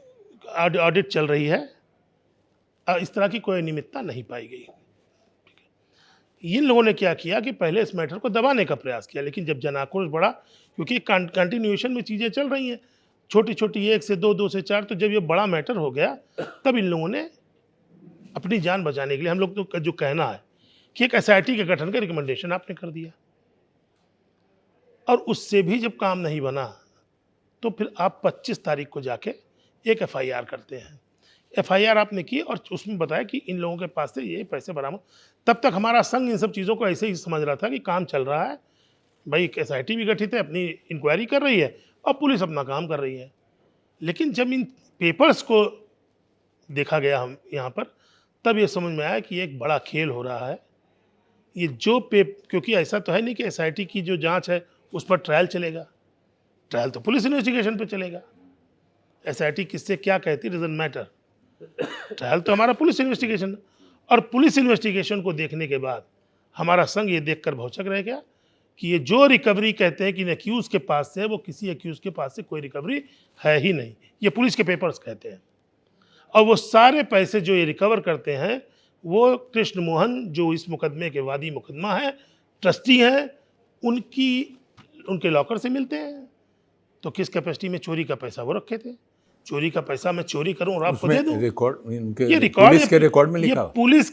ऑडिट चल रही है, इस तरह की कोई अनियमितता नहीं पाई गई। इन लोगों ने क्या किया कि पहले इस मैटर को दबाने का प्रयास किया, लेकिन जब जन आक्रोश बढ़ा, क्योंकि कंटिन्यूएशन में चीज़ें चल रही हैं, छोटी छोटी 1 से 2, 2 से 4, तो जब ये बड़ा मैटर हो गया, तब इन लोगों ने अपनी जान बचाने के लिए, हम लोग तो जो कहना है कि एक एसआईटी के गठन का रिकमेंडेशन आपने कर दिया, और उससे भी जब काम नहीं बना, तो फिर आप 25 तारीख को जाके एक एफआईआर करते हैं। एफआईआर आपने की और उसमें बताया कि इन लोगों के पास से ये पैसे बरामद। तब तक हमारा संघ इन सब चीज़ों को ऐसे ही समझ रहा था कि काम चल रहा है, भाई एसआईटी भी गठित है, अपनी इंक्वायरी कर रही है और पुलिस अपना काम कर रही है। लेकिन जब इन पेपर्स को देखा गया हम यहाँ पर, तब ये समझ में आया कि एक बड़ा खेल हो रहा है। ये जो क्योंकि ऐसा तो है नहीं कि एसआईटी की जो जांच है उस पर ट्रायल चलेगा, ट्रायल तो पुलिस इन्वेस्टिगेशन पे चलेगा। एसआईटी किससे क्या कहती डजंट मैटर, ट्रायल तो हमारा पुलिस इन्वेस्टिगेशन। और पुलिस इन्वेस्टिगेशन को देखने के बाद हमारा संघ ये देखकर भौचक रह गया कि ये जो रिकवरी कहते हैं कि एक्यूज के पास से, वो किसी एक्यूज के पास से कोई रिकवरी है ही नहीं, ये पुलिस के पेपर्स कहते हैं। और वो सारे पैसे जो ये रिकवर करते हैं, वो कृष्ण मोहन जो इस मुकदमे के वादी मुकदमा है, ट्रस्टी हैं, उनके लॉकर से मिलते हैं। तो किस कैपेसिटी में चोरी का पैसा वो रखे थे, चोरी का पैसा मैं चोरी करूं और आपको दे दूं, रिकॉर्ड ये रिकॉर्ड पुलिस के रिकॉर्ड में लिखा, पुलिस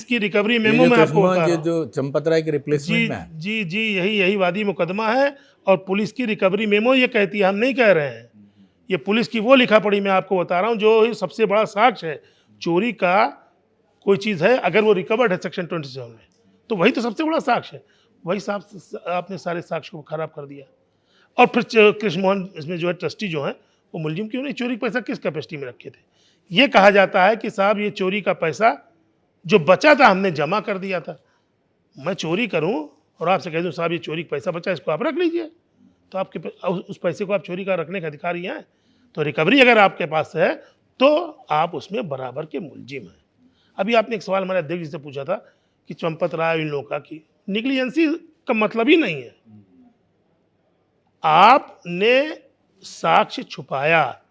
की रिकवरी मेमो में आपको बता रहा हूं। जो चंपत राय के रिप्लेसमेंट में है। जी यही वादी मुकदमा है, और पुलिस की रिकवरी मेमो ये कहती है, हम नहीं कह रहे हैं, ये पुलिस की वो लिखा पड़ी मैं आपको बता रहा हूं, जो सबसे बड़ा साक्ष्य है। चोरी का कोई चीज़ है, अगर वो रिकवर्ड है सेक्शन 27 में, तो वही तो सबसे बड़ा साक्ष्य है। वही आपने सारे साक्ष्य को खराब कर दिया। और फिर कृष्ण मोहन इसमें जो है ट्रस्टी जो है, वो मुलजिम क्यों नहीं, चोरी का पैसा किस कैपेसिटी में रखे थे। ये कहा जाता है कि साहब ये चोरी का पैसा जो बचा था हमने जमा कर दिया था। मैं चोरी करूं और आपसे कह दूं साहब ये चोरी का पैसा बचा, इसको आप रख लीजिए, तो आपके उस पैसे को आप चोरी का रखने का अधिकारी हैं। तो रिकवरी अगर आपके पास है तो आप उसमें बराबर के मुलजिम हैं। अभी आपने एक सवाल हमारे अध्यक्ष जी से पूछा था कि चंपत राय इन लोगों का की निग्लिजेंसी का मतलब ही नहीं है, आपने साक्ष्य छुपाया,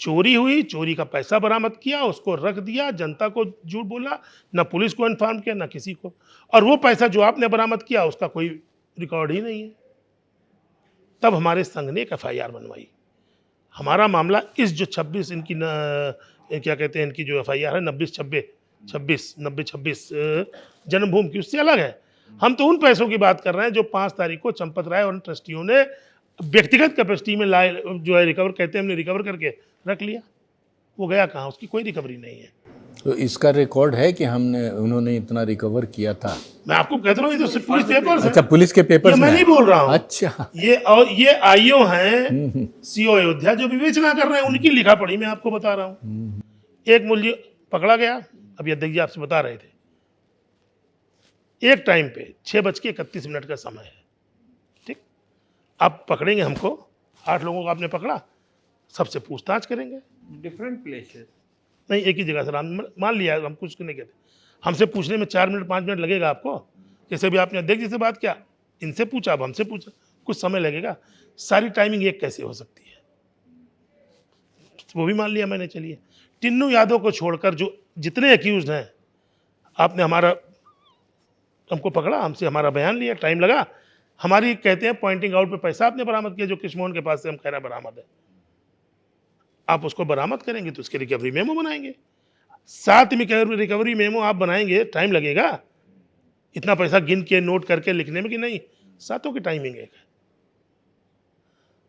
चोरी हुई, चोरी का पैसा बरामद किया, उसको रख दिया, जनता को झूठ बोला, ना पुलिस को इन्फॉर्म किया, ना किसी को, और वो पैसा जो आपने बरामद किया उसका कोई रिकॉर्ड ही नहीं है। तब हमारे संघ ने एक एफआईआर बनवाई। हमारा मामला इस जो 26 इनकी क्या कहते हैं, इनकी जो एफआईआर है 90-26 जन्मभूमि की, उससे अलग है। हम तो उन पैसों की बात कर रहे हैं जो 5 तारीख को चंपत राय और ट्रस्टियों ने व्यक्तिगत कैपेसिटी में लाए, जो है रिकवर कहते हैं, हमने रिकवर करके रख लिया। वो गया कहाँ, उसकी कोई रिकवरी नहीं है। तो इसका रिकॉर्ड है कि उन्होंने इतना रिकवर किया था। मैं आपको कहता हूँ, ये तो सिर्फ पुलिस पेपर्स है। अच्छा, पुलिस के पेपर्स मैं नहीं बोल रहा हूँ। अच्छा, ये आईओ हैं सीओ अयोध्या जो विवेचना कर रहे हैं, उनकी लिखा पढ़ी मैं आपको बता रहा हूँ। एक मुलजिम पकड़ा गया, अभी अध्यक्ष जी आपसे बता रहे थे, एक टाइम पे 6:31 का समय है, ठीक। आप पकड़ेंगे हमको, 8 लोगों को आपने पकड़ा, सबसे पूछताछ करेंगे। Different places. नहीं, एक ही जगह सर, हम मान लिया, हम कुछ नहीं कहते। हमसे पूछने में 4 मिनट 5 मिनट लगेगा आपको। जैसे भी आपने अध्यक्ष जी से बात किया, इनसे पूछा, अब हमसे पूछा, कुछ समय लगेगा। सारी टाइमिंग एक कैसे हो सकती है, वो भी मान लिया मैंने। चलिए, टिन्नू यादव को छोड़कर जो जितने अक्यूज हैं, आपने हमको पकड़ा, हमसे हमारा बयान लिया, टाइम लगा। हमारी कहते हैं पॉइंटिंग आउट पे पैसा आपने बरामद किया, जो कृष्णमोहन के पास से हम कह रहे हैं बरामद है। आप उसको बरामद करेंगे तो उसके रिकवरी मेमो बनाएंगे। साथ में रिकवरी मेमो आप बनाएंगे, टाइम लगेगा। इतना पैसा गिन के नोट करके लिखने में कि नहीं, सातों की टाइमिंग एक है।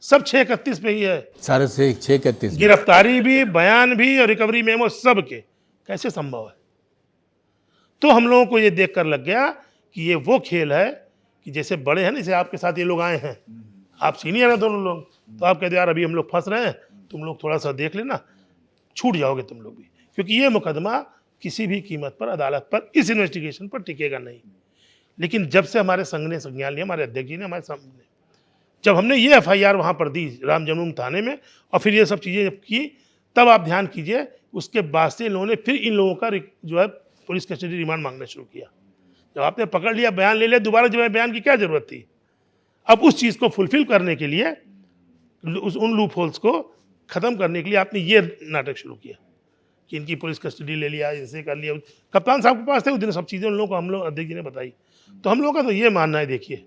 सब 6:31 पे ही है, सारे से 6:31 गिरफ्तारी भी, बयान भी और रिकवरी मेमो सब के। कैसे संभव है? तो हम लोगों को ये देखकर लग गया कि ये वो खेल है कि जैसे बड़े हैं ना, जैसे आपके साथ ये लोग आए हैं, आप सीनियर हैं दोनों लोग, तो आप कहते यार अभी हम लोग फंस रहे हैं, तुम लोग थोड़ा सा देख लेना, छूट जाओगे तुम लोग भी। क्योंकि ये मुकदमा किसी भी कीमत पर अदालत पर इस इन्वेस्टिगेशन पर टिकेगा नहीं। लेकिन जब से हमारे संघ ने संज्ञान लिया, हमारे अध्यक्ष जी ने, हमारे सामने, जब हमने ये FIR वहाँ पर दी राम जन्मभूमि थाने में, और फिर ये सब चीज़ें जब की, तब आप ध्यान कीजिए, उसके बाद से इन लोगों ने फिर इन लोगों का जो है पुलिस कस्टडी रिमांड मांगना शुरू किया। जब आपने पकड़ लिया, बयान ले लिया, दोबारा जो है बयान की क्या जरूरत थी? अब उस चीज़ को फुलफिल करने के लिए, उन लूप होल्स को ख़त्म करने के लिए आपने ये नाटक शुरू किया कि इनकी पुलिस कस्टडी ले लिया, इनसे कर लिया। कप्तान साहब के पास थे उस दिन सब चीज़ें, उन लोगों को हम लोग अध्यक्ष जी ने बताई। तो हम लोगों का तो ये मानना है, देखिए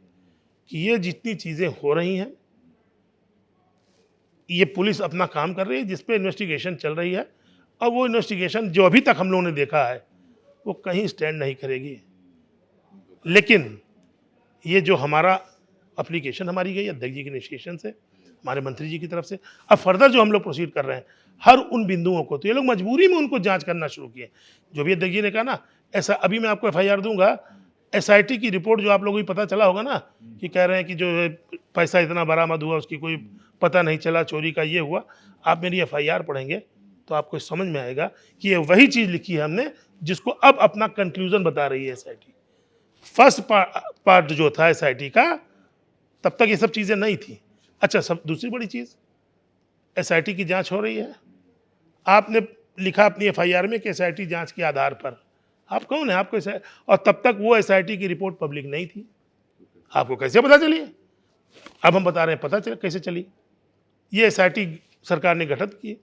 कि ये जितनी चीज़ें हो रही हैं, ये पुलिस अपना काम कर रही है, जिस पे इन्वेस्टिगेशन चल रही है, और वो इन्वेस्टिगेशन जो अभी तक हम लोगों ने देखा है वो कहीं स्टैंड नहीं करेगी। लेकिन ये जो हमारा एप्लीकेशन हमारी गई अध्यक्ष जी के इनिशिएशन से, हमारे मंत्री जी की तरफ से, अब फर्दर जो हम लोग प्रोसीड कर रहे हैं, हर उन बिंदुओं को तो ये लोग मजबूरी में उनको जांच करना शुरू किए। जो भी अध्यक्ष जी ने कहा ना, ऐसा अभी मैं आपको FIR दूंगा, SIT की रिपोर्ट जो आप लोगों को पता चला होगा ना, कि कह रहे हैं कि जो पैसा इतना बरामद हुआ, उसकी कोई पता नहीं चला, चोरी का ये हुआ। आप मेरी FIR पढ़ेंगे तो आपको समझ में आएगा कि ये वही चीज़ लिखी है हमने, जिसको अब अपना कंक्लूजन बता रही है SIT। फर्स्ट पार्ट जो था SIT का, तब तक ये सब चीज़ें नहीं थी। अच्छा, सब दूसरी बड़ी चीज़, SIT की जांच हो रही है। आपने लिखा अपनी FIR में कि SIT जांच के आधार पर। आप कौन है? आपको और तब तक वो SIT की रिपोर्ट पब्लिक नहीं थी। आपको कैसे पता चली? अब हम बता रहे हैं पता चल कैसे चली। ये SIT सरकार ने गठित की।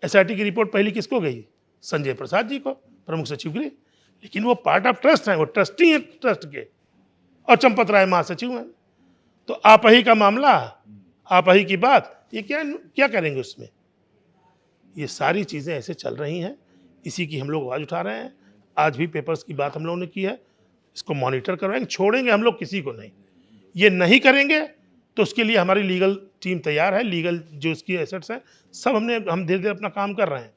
SIT की रिपोर्ट पहली किसको गई? संजय प्रसाद जी को, प्रमुख सचिव गृह। लेकिन वो पार्ट ऑफ ट्रस्ट हैं, वो ट्रस्टी हैं ट्रस्ट के, और चंपत राय महासचिव हैं। तो आप ही का मामला, आप ही की बात, ये क्या करेंगे उसमें? ये सारी चीज़ें ऐसे चल रही हैं, इसी की हम लोग आवाज़ उठा रहे हैं। आज भी पेपर्स की बात हम लोगों ने की है, इसको मॉनिटर करवाएंगे, छोड़ेंगे हम लोग किसी को नहीं। ये नहीं करेंगे तो उसके लिए हमारी लीगल टीम तैयार है, लीगल जो उसकी एसेट्स हैं सब हम धीरे धीरे अपना काम कर रहे हैं।